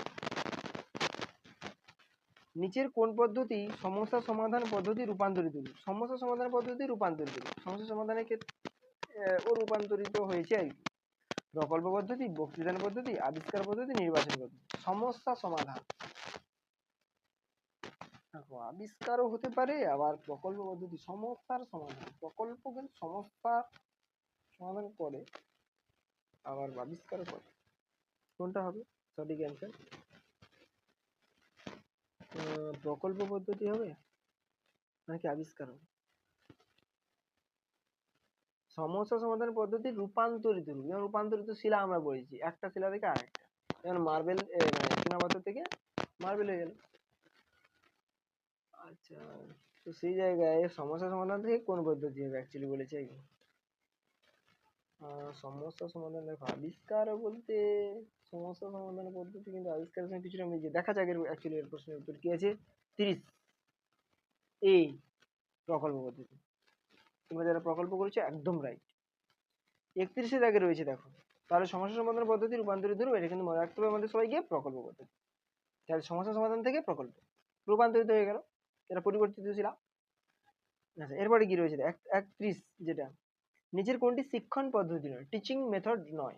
নিচের কোন পদ্ধতি সমস্যা সমাধান পদ্ধতি রূপান্তরিত? সমস্যা সমাধান পদ্ধতি রূপান্তরিত, সমস্যা সমাধানের ক্ষেত্রে ও রূপান্তরিত হয়েছে আর কি। প্রকল্প পদ্ধতি, বক্তৃতান পদ্ধতি, আবিষ্কার পদ্ধতি, নির্বাচন পদ্ধতি। সমস্যা সমাধান, দেখো আবিষ্কারও হতে পারে আবার প্রকল্প পদ্ধতি সমস্যার সমাধান। প্রকল্প কিন্তু সমস্যার সমাধান করে আবার আবিষ্কারও করে, কোনটা হবে সঠিক অ্যান্সার? প্রকল্প পদ্ধতি হবে নাকি আবিষ্কার হবে? সমস্যা সমাধান পদ্ধতি রূপান্তরিত রূপ, যেমন রূপান্তরিত শিলা আমরা বলেছি, একটা শিলা থেকে আরেকটা, যেমন মার্বেল চুনাপাথর থেকে মার্বেল হয়ে গেল। আচ্ছা, তো সেই জায়গায় সমস্যা সমাধান থেকে কোন পদ্ধতি হবে অ্যাকচুয়ালি বলেছে কি? সমস্যা সমাধান দেখো আবিষ্কার বলতে সমস্যা সমাধানের পদ্ধতি কিন্তু আবিষ্কারের সঙ্গে কিছুটা মিলছে, দেখা যাক অ্যাকচুয়ালি এর প্রশ্নের উত্তর কি আছে। 30 এই প্রকল্প পদ্ধতি, তোমরা যারা প্রকল্প করেছো একদম রাইট। 31 দাগে রয়েছে দেখো তাহলে সমস্যা সমাধান পদ্ধতি রূপান্তরিত রূপ, এটা কিন্তু মনে রাখতে হবে আমাদের সবাইকে, প্রকল্প পদ্ধতি। তাহলে সমস্যা সমাধান থেকে প্রকল্প রূপান্তরিত হয়ে গেল, এটা পরিবর্তিত ছিল। আচ্ছা এরপরে কি রয়েছে 31 যেটা নিচের কোনটি শিক্ষণ পদ্ধতি নয়, টিচিং মেথড নয়?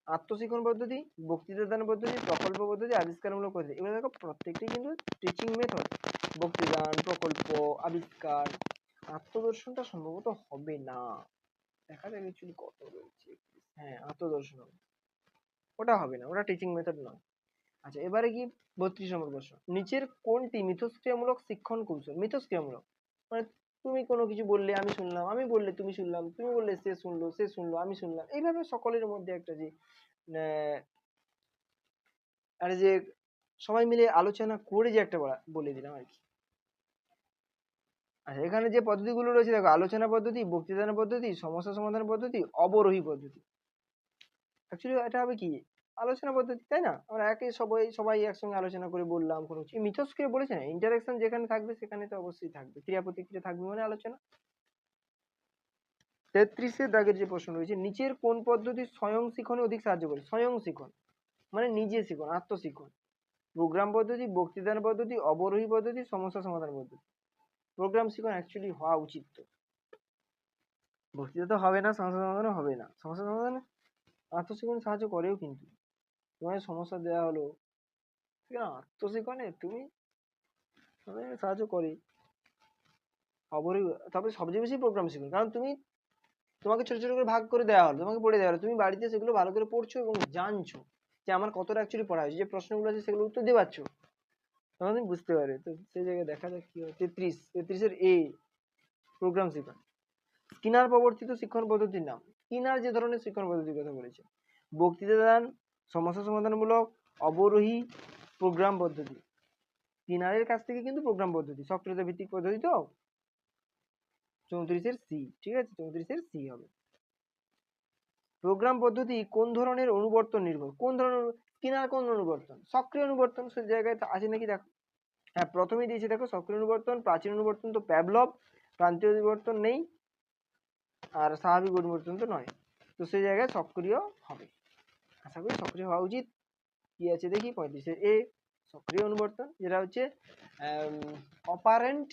আত্মশিক্ষণ পদ্ধতি, বক্তৃতা দান পদ্ধতি, প্রকল্প পদ্ধতি, আবিষ্কারমূলক পদ্ধতি। এগুলো দেখো প্রত্যেকটি কিন্তু টিচিং মেথড, বক্তৃদান, প্রকল্প, আবিষ্কার। আত্মদর্শনটা সম্ভবত হবে না, দেখা যাক অ্যাকচুয়ালি কত রয়েছে। হ্যাঁ আত্মদর্শন হবে, ওটা হবে না, ওটা টিচিং মেথড নয়। আচ্ছা এবারে কি 32 নম্বর প্রশ্ন নিচের কোনটি মিথস্ক্রিয়ামূলক শিক্ষণ কৌশল? মিথস্ক্রিয়ামূলক মানে তুমি কোনো কিছু বললে আমি শুনলাম, আমি বললে তুমি শুনলাম, তুমি বললে সে শুনলো, সে শুনলো, আমি শুনলাম, এইভাবে সকলের মধ্যে একটা যে আর যে সবাই মিলে আলোচনা করে যে একটা বলে দিলাম আর কি। আচ্ছা এখানে যে পদ্ধতিগুলো রয়েছে দেখো আলোচনা পদ্ধতি, বক্তৃতা পদ্ধতি, সমস্যা সমাধান পদ্ধতি, অবরোহী পদ্ধতি। অ্যাকচুয়ালি এটা হবে কি আলোচনা পদ্ধতি, তাই না? আমরা একে সবাই সবাই একসঙ্গে আলোচনা করে বললাম কোনো কিছু, মিথস্ক্রিয়া বলেছে না, ইন্টারাকশন যেখানে থাকবে সেখানে তো অবশ্যই থাকবে, ক্রিয়া প্রতিক্রিয়া থাকবে মানে আলোচনা। 33 দাগের যে প্রশ্ন রয়েছে নিচের কোন পদ্ধতি স্বয়ং শিখনে অধিক সাহায্য করে? স্বয়ং শিখন মানে নিজে শিখন, আত্মশিখন। প্রোগ্রাম পদ্ধতি, বক্তৃতান পদ্ধতি, অবরোহী পদ্ধতি, সমস্যা সমাধান পদ্ধতি। প্রোগ্রাম শিখন অ্যাকচুয়ালি হওয়া উচিত। তো বক্তৃতা তো হবে না, সমস্যা সমাধানও হবে না। সমস্যা সমাধানে আত্মশিখন সাহায্য করেও, কিন্তু তোমার সমস্যা দেওয়া হলো, ঠিক না, আত্মশিখনে তুমি সাহায্য করে খবরই। তবে সবচেয়ে বেশি প্রোগ্রাম শিখন, কারণ তোমাকে ছোট ছোট করে ভাগ করে দেওয়া হলো, তোমাকে পড়ে দেওয়া হলো, তুমি বাড়িতে সেগুলো ভালো করে পড়ছো এবং জানছো যে আমার কতটা অ্যাকচুয়ালি পড়া হয়েছে, যে প্রশ্নগুলো আছে সেগুলো উত্তর দিয়ে পারছো, তখন তুমি বুঝতে পারবে। তো সেই জায়গায় দেখা যাক কি হয়। 33-এর এ, প্রোগ্রাম শিখন। স্কিনার প্রবর্তিত শিক্ষণ পদ্ধতির নাম। স্কিনার যে ধরনের শিক্ষণ পদ্ধতির কথা বলেছে, বক্তৃতা দান, সমস্যা সমাধানমূলক, অবরোহী, প্রোগ্রাম পদ্ধতি। স্কিনারের কাছ থেকে কিন্তু প্রোগ্রাম পদ্ধতি, সক্রিয়তা ভিত্তিক পদ্ধতি। তো 34-এর সি, ঠিক আছে, 34-এর সি হবে। প্রোগ্রাম পদ্ধতি কোন ধরনের অনুবর্তন নির্ভর, কোন ধরনের স্কিনার, কোন অনুবর্তন, সক্রিয় অনুবর্তন। সেই জায়গায় আছে নাকি দেখো, হ্যাঁ প্রথমেই দিয়েছে দেখো, সক্রিয় অনুবর্তন, প্রাচীন অনুবর্তন তো প্যাভলভ, প্রান্তীয় অনুবর্তন নেই, আর স্বাভাবিক অনুবর্তন তো নয়। তো সেই জায়গায় সক্রিয় হবে, আশা করি সক্রিয় হওয়া উচিত। কি আছে দেখি, 35-এর এ, সক্রিয় অনুবর্তন, যেটা হচ্ছে অপারেন্ট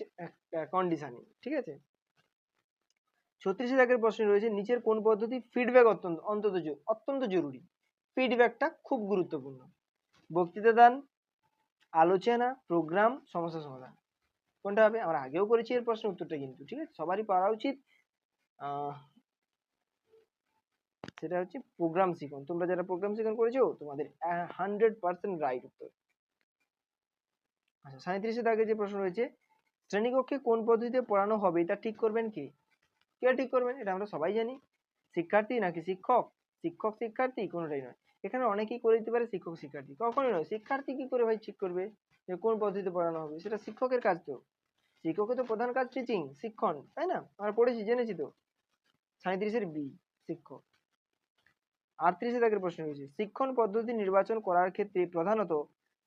কন্ডিশনিং, ঠিক আছে। 36-এর আগের প্রশ্ন রয়েছে, নিচের কোন পদ্ধতি ফিডব্যাক অত্যন্ত জরুরি। ফিডব্যাকটা খুব গুরুত্বপূর্ণ। বক্তৃতা দান, আলোচনা, প্রোগ্রাম, সমস্যা সমাধান, কোনটা হবে? আমরা আগেও করেছি এর প্রশ্ন উত্তরটা, কিন্তু ঠিক আছে সবারই পারা উচিত। সেটা হচ্ছে প্রোগ্রাম শিখন। তোমরা যারা প্রোগ্রাম শিখন করেছো তোমাদের 100% রাইট উত্তর। আচ্ছা, 37-এর আগে যে প্রশ্ন রয়েছে, শ্রেণীকক্ষে কোন পদ্ধতিতে পড়ানো হবে এটা ঠিক করবেন কে? কে ঠিক করবেন? এটা আমরা সবাই জানি, শিক্ষার্থী নাকি শিক্ষক? শিক্ষক শিক্ষার্থী কোনোটাই নয়। এখানে অনেকেই করে দিতে পারে শিক্ষক শিক্ষার্থী, কখনোই নয়। শিক্ষার্থী কি করে ভাই ঠিক করবে যে কোন পদ্ধতিতে পড়ানো হবে? সেটা শিক্ষকের কাজ। তো শিক্ষকের তো প্রধান কাজ টিচিং, শিক্ষণ, তাই না? আমরা পড়েছি, জেনেছি তো। 37-এর বি, শিক্ষক। 38-এর আগের প্রশ্ন রয়েছে, শিক্ষণ পদ্ধতি নির্বাচন করার ক্ষেত্রে প্রধানত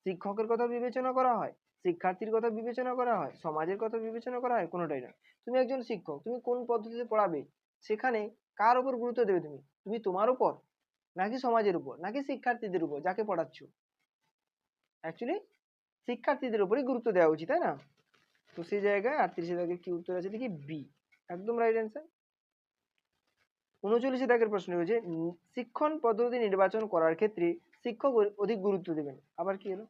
শিক্ষকের কথা বিবেচনা করা হয়, শিক্ষার্থীর কথা বিবেচনা করা হয়, সমাজের কথা বিবেচনা করা হয়, কোনোটাই নয়। তুমি একজন শিক্ষক, তুমি কোন পদ্ধতিতে পড়াবে, সেখানে কার উপর গুরুত্ব দেবে? তুমি তোমার উপর, নাকি সমাজের উপর, নাকি শিক্ষার্থীদের উপর যাকে পড়াচ্ছ? অ্যাকচুয়ালি শিক্ষার্থীদের উপরই গুরুত্ব দেওয়া উচিত, তাই না? তো সেই জায়গায় 38-এর আগে কি উত্তর আছে দেখি, বি, একদম রাইট অ্যান্সার। 39-এর দাগের প্রশ্ন রয়েছে, শিক্ষণ পদ্ধতি নির্বাচন করার ক্ষেত্রে শিক্ষক অধিক গুরুত্ব দেবেন। আবার কি হলো?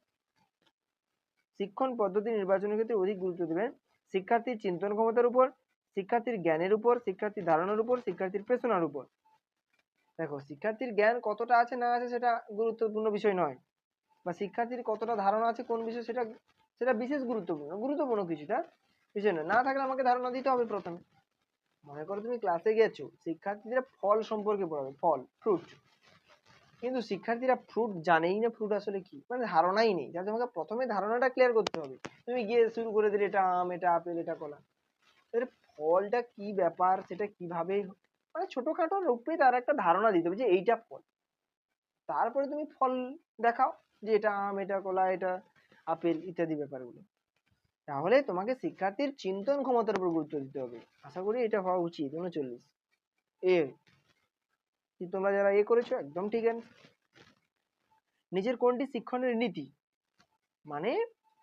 শিক্ষণ পদ্ধতি নির্বাচনের ক্ষেত্রে অধিক গুরুত্ব দেবেন শিক্ষার্থীর চিন্তন ক্ষমতার উপর, শিক্ষার্থীর জ্ঞানের উপর, শিক্ষার্থীর ধারণার উপর, শিক্ষার্থীর প্রেরণার উপর। দেখো, শিক্ষার্থীর জ্ঞান কতটা আছে না আছে সেটা গুরুত্বপূর্ণ বিষয় নয়, বা শিক্ষার্থীর কতটা ধারণা আছে কোন বিষয়, সেটা সেটা বিশেষ গুরুত্বপূর্ণ কিছুটা বিষয় নয়। না থাকলে আমাকে ধারণা দিতে হবে প্রথমে। মনে করো তুমি ক্লাসে গেছো, শিক্ষার্থীরা ফল সম্পর্কে পড়াবে, ফল, ফ্রুট, কিন্তু শিক্ষার্থীরা ফ্রুট জানেই না, ফ্রুট আসলে কি, মানে ধারণাই নেই। যা তোমাকে প্রথমে ধারণাটা ক্লিয়ার করতে হবে। তুমি গিয়ে শুরু করে দিলে এটা আম, এটা আপেল, এটা কলা, এর ফলটা কি ব্যাপার, সেটা কিভাবে, মানে ছোটখাটো রূপে তার একটা ধারণা দিতে হবে যে এইটা ফল। তারপরে তুমি ফল দেখাও যে এটা আম, এটা কলা, এটা আপেল ইত্যাদি ব্যাপারগুলো। তাহলে তোমাকে শিক্ষার্থীর চিন্তন ক্ষমতার উপর গুরুত্ব দিতে হবে। আশা করি এটা হওয়া উচিত। 39 এ, তোমরা যারা করেছো একদম ঠিক আছে। নিজের কোনটি শিক্ষণের নীতি, মানে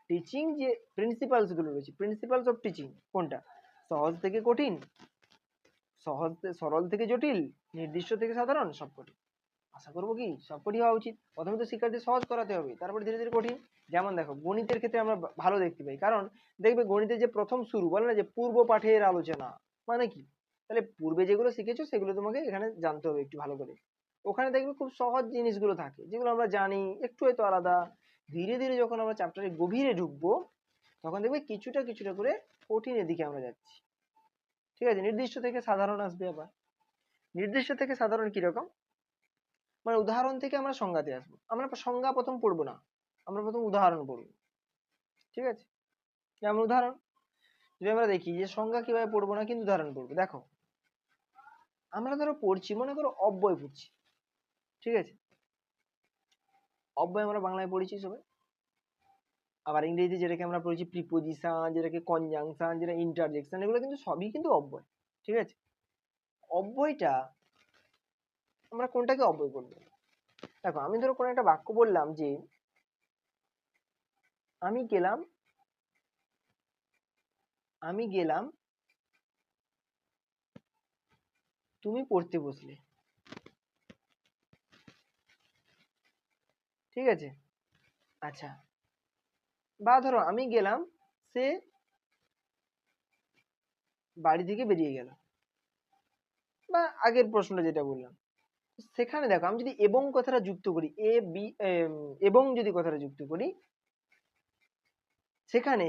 টিচিং যে প্রিন্সিপালস গুলো রয়েছে, প্রিন্সিপালস অফ টিচিং, কোনটা? সহজ থেকে কঠিন, সরল থেকে জটিল, নির্দিষ্ট থেকে সাধারণ, সবকটি। আশা করবো কি সবকটি হওয়া উচিত। প্রথমে তো শিক্ষার্থী সহজ করাতে হবে, তারপরে ধীরে ধীরে কঠিন। যেমন দেখো, গণিতের ক্ষেত্রে আমরা ভালো দেখতে পাই, কারণ দেখবে গণিতের যে প্রথম শুরু, বলে না যে পূর্ব পাঠের আলোচনা, মানে কি? তাহলে পূর্বে যেগুলো শিখেছো সেগুলো তোমাকে এখানে জানতে হবে একটু ভালো করে। ওখানে দেখবে খুব সহজ জিনিসগুলো থাকে, যেগুলো আমরা জানি, একটু হয়তো আলাদা। ধীরে ধীরে যখন আমরা চ্যাপ্টারে গভীরে ঢুকবো, তখন দেখবে কিছুটা কিছুটা করে কঠিনের দিকে আমরা যাচ্ছি। ঠিক আছে, নির্দিষ্ট থেকে সাধারণ আসবে। আবার নির্দিষ্ট থেকে সাধারণ কিরকম, মানে উদাহরণ থেকে আমরা সংজ্ঞাতে আসবো। আমরা সংজ্ঞা প্রথম পড়বো না, আমরা প্রথম উদাহরণ পড়বো। ঠিক আছে, যেমন উদাহরণ যদি আমরা দেখি যে সংজ্ঞা কিভাবে পড়বো না, কিন্তু উদাহরণ পড়বো। দেখো, আমরা ধরো পড়ছি, মনে করো অব্যয় পড়ছি, ঠিক আছে, অব্যয় আমরা বাংলায় পড়েছি সবাই। আবার ইংরেজিতে যেটাকে আমরা পড়েছি প্রিপোজিশন, যেটাকে কনজাংশন, যেটা ইন্টারজেকশন, এগুলো কিন্তু সবই কিন্তু অব্যয়। ঠিক আছে, অব্যয়টা আমরা কোনটাকে অব্যয় বলবো? দেখো, আমি ধরো কোনো একটা বাক্য বললাম যে আমি গেলাম আমি গেলাম, তুমি পড়তে বসলে, ঠিক আছে? আচ্ছা, বা ধরো আমি গেলাম, সে বাড়ি থেকে বেরিয়ে গেল, বা আগের প্রশ্নটা যেটা বললাম, সেখানে দেখো আমি যদি এবং কথাটা যুক্ত করি, এ বি এবং যদি কথাটা যুক্ত করি, সেখানে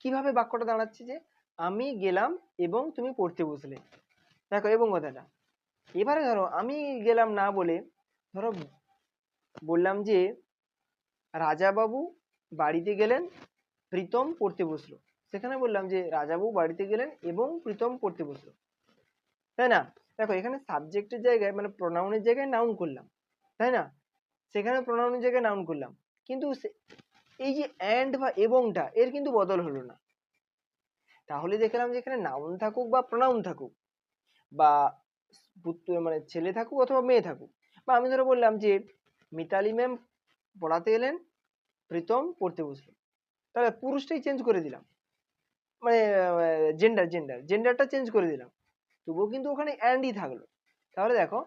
কিভাবে বাক্যটা দাঁড়াচ্ছে যে আমি গেলাম এবং তুমি পড়তে বসলে। দেখো এবং কথাটা, এবারে ধরো আমি গেলাম না বলে ধরো বললাম যে রাজাবাবু বাড়িতে গেলেন, প্রীতম পড়তে বসলো। সেখানে বললাম যে রাজাবাবু বাড়িতে গেলেন এবং প্রীতম পড়তে বসলো, তাই না? দেখো এখানে সাবজেক্টের জায়গায় মানে প্রোনাউনের জায়গায় নাউন করলাম, তাই না? সেখানে প্রোনাউনের জায়গায় নাউন করলাম, কিন্তু এই যে অ্যান্ড বা এবংটা এর কিন্তু বদল হলো না। তাহলে দেখলাম যে এখানে নাউন থাকুক বা প্রোনাউন থাকুক, বা মানে ছেলে থাকুক অথবা মেয়ে থাকুক, বা আমি ধরো বললাম যে মিতালি ম্যাম পড়াতে এলেন, প্রীতম পড়তে বসলো, তাহলে পুরুষটাই চেঞ্জ করে দিলাম, মানে জেন্ডারটা চেঞ্জ করে দিলাম, তবুও কিন্তু ওখানে অ্যান্ডই থাকলো। তাহলে দেখো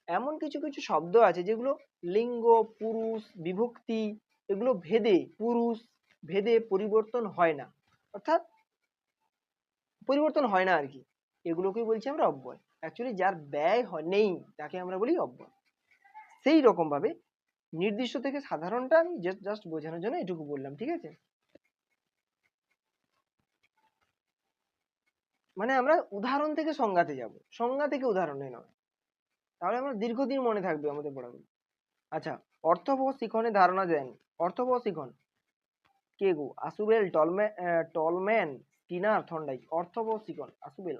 এমন কিছু কিছু শব্দ আছে যেগুলো লিঙ্গ, পুরুষ, বিভক্তি এগুলো ভেদে, পুরুষ ভেদে পরিবর্তন হয় না, অর্থাৎ পরিবর্তন হয় না আর কি। এগুলোকেই বলছি আমরা অব্যয়। অ্যাকচুয়ালি যার ব্যয় নেই তাকে আমরা বলি অব্যয়। সেই রকম ভাবে নির্দিষ্ট থেকে সাধারণটা আমি জাস্ট বোঝানোর জন্য এটুকু বললাম, ঠিক আছে? মানে আমরা উদাহরণ থেকে সংজ্ঞাতে যাব, সংজ্ঞা থেকে উদাহরণে নয়, তাহলে আমরা দীর্ঘদিন মনে থাকবে আমাদের পড়াগুলো। আচ্ছা, অর্থবহ শিখনের ধারণা দেন। অর্থবহ শিখন কে গো? আসুবেল, টলম্যান, স্কিনার, থর্নডাইক। অর্থবহ শিখন আসুবেল।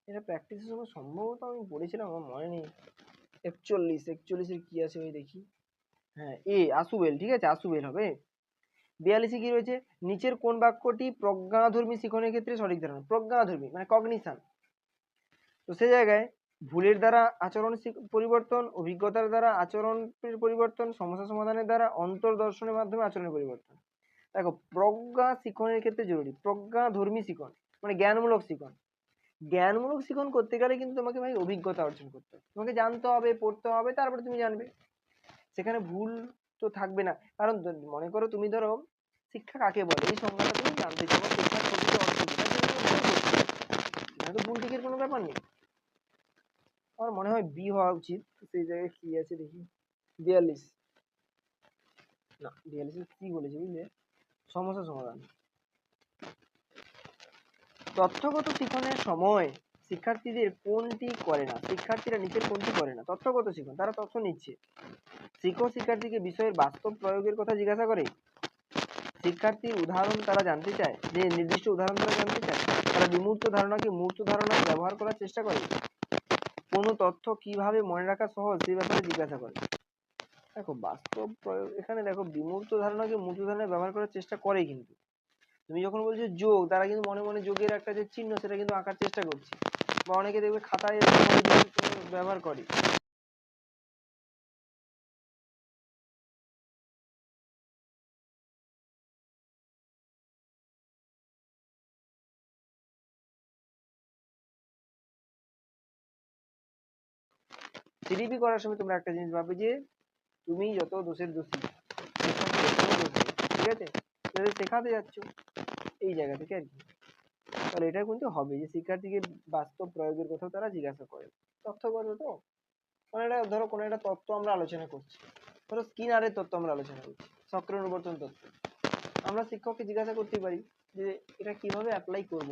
এটা প্র্যাকটিসের সময় সম্ভবত আমি পড়েছিলাম, আমার মনে নেই। 41 কি আছে ওই দেখি। হ্যাঁ, আসুবেল, ঠিক আছে, আসুবেল হবে। 42 কি রয়েছে? নিচের কোন বাক্যটি প্রজ্ঞাধর্মী শিখনের ক্ষেত্রে সঠিক ধারণা? প্রজ্ঞাধর্মী মানে কগনিশন। তো সে জায়গায় ভুলের দ্বারা আচরণ পরিবর্তন, অভিজ্ঞতার দ্বারা আচরণের পরিবর্তন, সমস্যা সমাধানের দ্বারা অন্তর্দর্শনের মাধ্যমে আচরণের পরিবর্তন। দেখো প্রজ্ঞা শিখনের ক্ষেত্রে জরুরি প্রজ্ঞাধর্মী শিখন মানে জ্ঞানমূলক শিখন। জ্ঞানমূলক শিখন করতে গেলে কিন্তু তোমাকে ভাই অভিজ্ঞতা অর্জন করতে হবে, তোমাকে জানতে হবে, পড়তে হবে, তারপরে তুমি জানবে। সেখানে ভুল তো থাকবে না, কারণ মনে করো তুমি ধরো শিক্ষা কাকে বলে এই সংজ্ঞাটা তুমি জানতে চাও, বা শিক্ষার প্রকৃত অর্থ কি, তার জন্য তুমি ভুল করছো। এখানে তো ভুল ঠিকের কোনো ব্যাপার নেই। আমার মনে হয় বি হওয়া উচিত। সেই জায়গায় কি আছে দেখি। 42, না 42 কি বলেছে বুঝলে? সমস্যা সমাধান। তথ্যগত শিখনের সময় শিক্ষার্থীদের কোনটি করে না? শিক্ষার্থীরা নিচের কোনটি করে না? তথ্যগত শিখন, তারা তথ্য নিচ্ছে। শিক্ষক শিক্ষার্থীকে বিষয়ের বাস্তব প্রয়োগের কথা জিজ্ঞাসা করে। শিক্ষার্থীর উদাহরণ তারা জানতে চায়, যে নির্দিষ্ট উদাহরণ তারা জানতে চায়। তারা বিমূর্ত ধারণাকে মূর্ত ধারণায় ব্যবহার করার চেষ্টা করে। কোনো তথ্য কিভাবে মনে রাখা সহজ সেই ব্যাপারে জিজ্ঞাসা করে। দেখো বাস্তব প্রয়োগ, এখানে দেখো বিমূর্ত ধারণাকে মূর্ত ধারণায় ব্যবহার করার চেষ্টা করে, কিন্তু তুমি যখন বলছো যোগ, তারা কিন্তু মনে মনে যোগের একটা যে চিহ্ন সেটা কিন্তু আঁকার চেষ্টা করছে, বা অনেকে দেখবে খাতায় ব্যবহার করে। সিডিপি করার সময় তোমরা একটা জিনিস ভাববে যে তুমি যত দোষের দোষী, ঠিক আছে, শেখাতে যাচ্ছ এই জায়গা থেকে আর কি। তাহলে এটা কিন্তু হবে যে শিক্ষার্থীকে বাস্তব প্রয়োগের কথা তারা জিজ্ঞাসা করে। তথ্যগত তো মানে এটা ধরো কোনো একটা তত্ত্ব আমরা আলোচনা করছি, ধরো স্কিনারের তত্ত্ব আমরা আলোচনা করছি, চক্রানুবর্তন তত্ত্ব। আমরা শিক্ষককে জিজ্ঞাসা করতে পারি যে এটা কিভাবে অ্যাপ্লাই করব,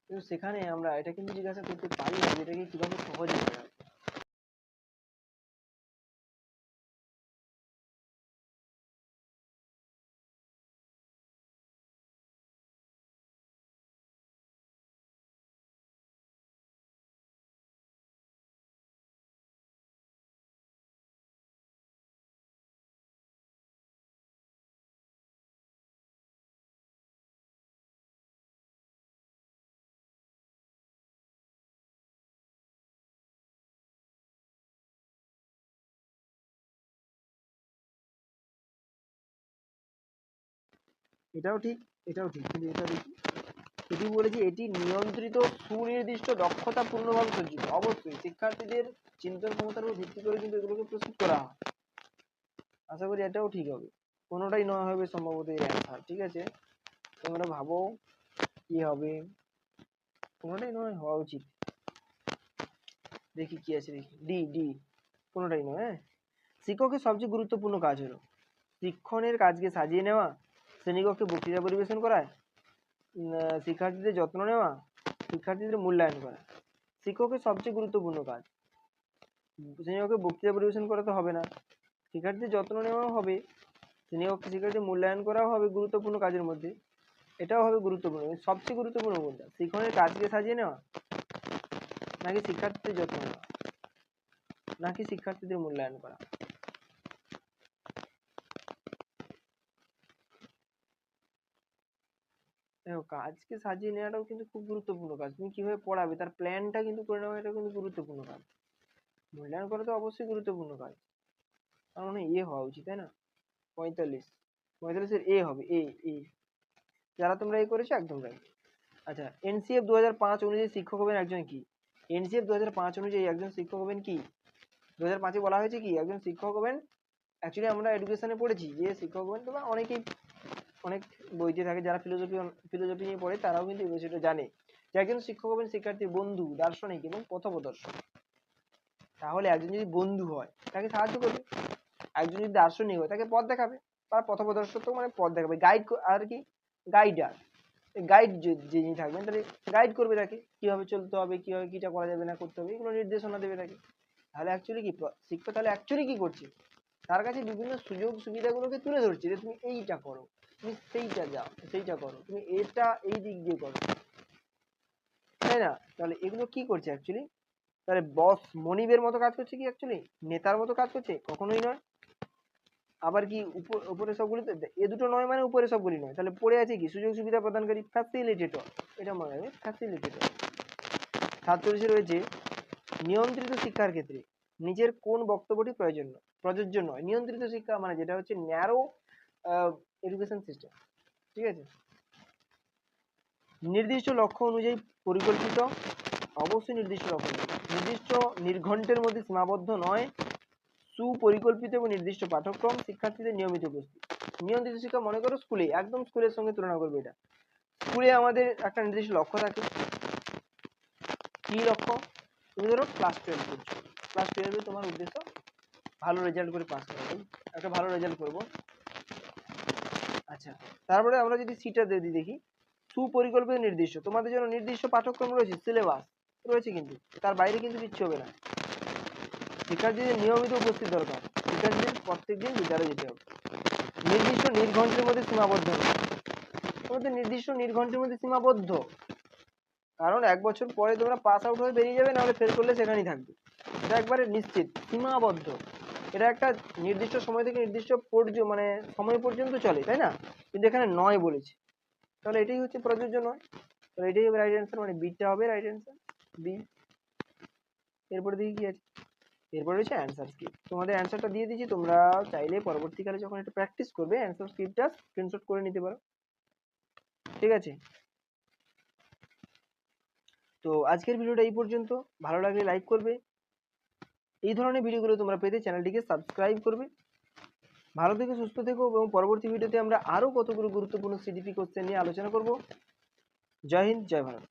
কিন্তু সেখানে আমরা এটা কিন্তু জিজ্ঞাসা করতে পারি না যে এটাকে কিভাবে সহজে করা যায়। এটাও ঠিক, এটাও ঠিক, কিন্তু এটা দেখি, এটি বলেছে এটি নিয়ন্ত্রিত সুনির্দিষ্ট দক্ষতা পূর্ণভাবে সজ্জিত। অবশ্যই শিক্ষার্থীদের চিন্তন ক্ষমতার উপর ভিত্তি করে কিন্তু এগুলোকে প্রস্তুত করা হয়। আশা করি এটাও ঠিক হবে, কোনোটাই নয় হবে সম্ভবত এর অ্যান্সার। ঠিক আছে, তোমরা ভাবো কি হবে, কোনোটাই নয় হওয়া উচিত। দেখি কি আছে, দেখি ডি ডি, কোনোটাই নয়। হ্যাঁ, শিক্ষকের সবচেয়ে গুরুত্বপূর্ণ কাজ হলো শিক্ষণের কাজকে সাজিয়ে নেওয়া, শ্রেণীকক্ষে বক্তৃতা পরিবেশন করা, শিক্ষার্থীদের যত্ন নেওয়া, শিক্ষার্থীদের মূল্যায়ন করা। শিক্ষকের সবচেয়ে গুরুত্বপূর্ণ কাজ, শ্রেণীকক্ষে বক্তৃতা পরিবেশন করা তো হবে না, শিক্ষার্থীদের যত্ন নেওয়াও হবে, শ্রেণীকক্ষে শিক্ষার্থীদের মূল্যায়ন করাও হবে গুরুত্বপূর্ণ কাজের মধ্যে, এটাও হবে গুরুত্বপূর্ণ। সবচেয়ে গুরুত্বপূর্ণ কোনটা, শিক্ষণের কাজকে সাজিয়ে নেওয়া নাকি শিক্ষার্থীদের যত্ন নেওয়া নাকি শিক্ষার্থীদের মূল্যায়ন করা? দেখো, কাজকে সাজিয়ে নেওয়াটাও কিন্তু খুব গুরুত্বপূর্ণ কাজ। তুমি কিভাবে পড়াবে তার প্ল্যানটা কিন্তু করে নেওয়া, এটা কিন্তু গুরুত্বপূর্ণ কাজ। মূল্যায়ন করা তো অবশ্যই গুরুত্বপূর্ণ কাজ, তার মানে এ হওয়া উচিত, তাই না? 45, 45-এর এ হবে, এ এ। যারা তোমরা এ করেছো একদম রাইট। আচ্ছা, এনসিএফ 2005 অনুযায়ী শিক্ষক হবেন একজন কি? এনসিএফ 2005 অনুযায়ী একজন শিক্ষক হবেন কি? 2005-এ বলা হয়েছে কি একজন শিক্ষক হবেন, অ্যাকচুয়ালি আমরা এডুকেশনে পড়েছি যে শিক্ষক হবেন, তোমরা অনেকেই অনেক বইতে থাকে, যারা ফিলোসফি নিয়ে পড়ে তারাও কিন্তু এই বিষয়টা জানে যে একজন শিক্ষক হবেন শিক্ষার্থীর বন্ধু, দার্শনিক এবং পথপ্রদর্শক। তাহলে একজন যদি বন্ধু হয় তাকে সাহায্য করবে, একজন যদি দার্শনিক হয় তাকে পথ দেখাবে, তার পথপ্রদর্শক তো মানে পথ দেখাবে, গাইড আর কি, গাইডার, গাইড যিনি থাকবেন তাহলে গাইড করবে তাকে কিভাবে চলতে হবে, কিভাবে কিটা করা যাবে না করতে হবে, এগুলো নির্দেশনা দেবে তাকে। তাহলে অ্যাকচুয়ালি কি শিক্ষক তাহলে অ্যাকচুয়ালি কি করছে, তার কাছে বিভিন্ন সুযোগ সুবিধাগুলোকে তুলে ধরছে যে তুমি এইটা করো, তুমি সেইটা যাও, সেইটা করো, তুমি এটা এই দিক দিয়ে করো, তাই না? তাহলে এগুলো কি করছে অ্যাকচুয়ালি, তাহলে বস মনিবের মতো কাজ করছে কি অ্যাকচুয়ালি, নেতার মতো কাজ করছে? কখনোই নয়। আবার কি উপরে সবগুলি, এ দুটো নয় মানে উপরে সবগুলি নয়, তাহলে পড়ে আছে কি সুযোগ সুবিধা প্রদানকারী, ফ্যাসিলিটেটর, এটা মনে রাখবে, ফ্যাসিলিটেটর। 47 রয়েছে নিয়ন্ত্রিত শিক্ষার ক্ষেত্রে নিজের কোন বক্তব্যটি প্রযোজ্য নয়। নিয়ন্ত্রিত শিক্ষা মানে যেটা হচ্ছে ন্যারো এডুকেশন সিস্টেম। ঠিক আছে, নির্দিষ্ট লক্ষ্য অনুযায়ী পরিকল্পিত, অবশ্যই নির্দিষ্ট লক্ষ্য, নির্দিষ্ট নির্ঘণ্টের মধ্যে সীমাবদ্ধ নয়, সুপরিকল্পিত এবং নির্দিষ্ট পাঠ্যক্রম, শিক্ষার্থীদের নিয়মিত উপস্থিত। নিয়ন্ত্রিত শিক্ষা মনে করো স্কুলে, একদম স্কুলের সঙ্গে তুলনা করবে এটা। স্কুলে আমাদের একটা নির্দিষ্ট লক্ষ্য থাকে, কি লক্ষ্য? তুমি ধরো ক্লাস 12 করছো, ক্লাস 12-এ তোমার উদ্দেশ্য ভালো রেজাল্ট করে পাস করা, একটা ভালো রেজাল্ট করবো। আচ্ছা, তারপরে আমরা যদি সিটা দিয়ে দেখি, সুপরিকল্পিত নির্দিষ্ট, তোমাদের জন্য নির্দিষ্ট পাঠ্যক্রম রয়েছে, সিলেবাস রয়েছে, কিন্তু তার বাইরে কিন্তু কিচ্ছু হবে না। শিক্ষার্থীদের নিয়মিত উপস্থিত দরকার, শিক্ষার্থীদের প্রত্যেকদিন বিদ্যালয়ে যেতে হবে। নির্দিষ্ট নির্ঘণ্টের মধ্যে সীমাবদ্ধ নয়, তোমাদের নির্দিষ্ট নির্ঘণ্টের মধ্যে সীমাবদ্ধ, কারণ 1 বছর পরে তোমরা পাস আউট হয়ে বেরিয়ে যাবে, নাহলে ফেল করলে সেখানেই থাকবে, এটা একবারে নিশ্চিত। সীমাবদ্ধ, এটা একটা নির্দিষ্ট সময় থেকে নির্দিষ্ট মানে সময় পর্যন্ত চলে, তাই না? কিন্তু এখানে নয় বলেছে, তাহলে এটাই হচ্ছে প্রযোজ্য নয়, তাহলে এটাই হবে রাইট অ্যান্সার, মানে বিটা হবে রাইট অ্যান্সার, বি। এরপরে দেখি কি আছে, এরপরে হচ্ছে অ্যান্সার স্ক্রিপ্ট। তোমাদের অ্যান্সারটা দিয়ে দিয়েছি, তোমরা চাইলে পরবর্তীকালে যখন এটা প্র্যাকটিস করবে অ্যান্সার স্ক্রিপ্টটা স্ক্রিনশট করে নিতে পারো। ঠিক আছে, তো আজকের ভিডিওটা এই পর্যন্ত। ভালো লাগলে লাইক করবে, এই ধরনের ভিডিওগুলো তোমরা পেতে চ্যানেলটিকে সাবস্ক্রাইব করবে। ভালো থেকো, সুস্থ থেকো, এবং পরবর্তী ভিডিওতে আমরা আরো কতগুলো গুরুত্বপূর্ণ সিডিপি কোশ্চেন নিয়ে আলোচনা করব। জয় হিন্দ, জয় ভারত।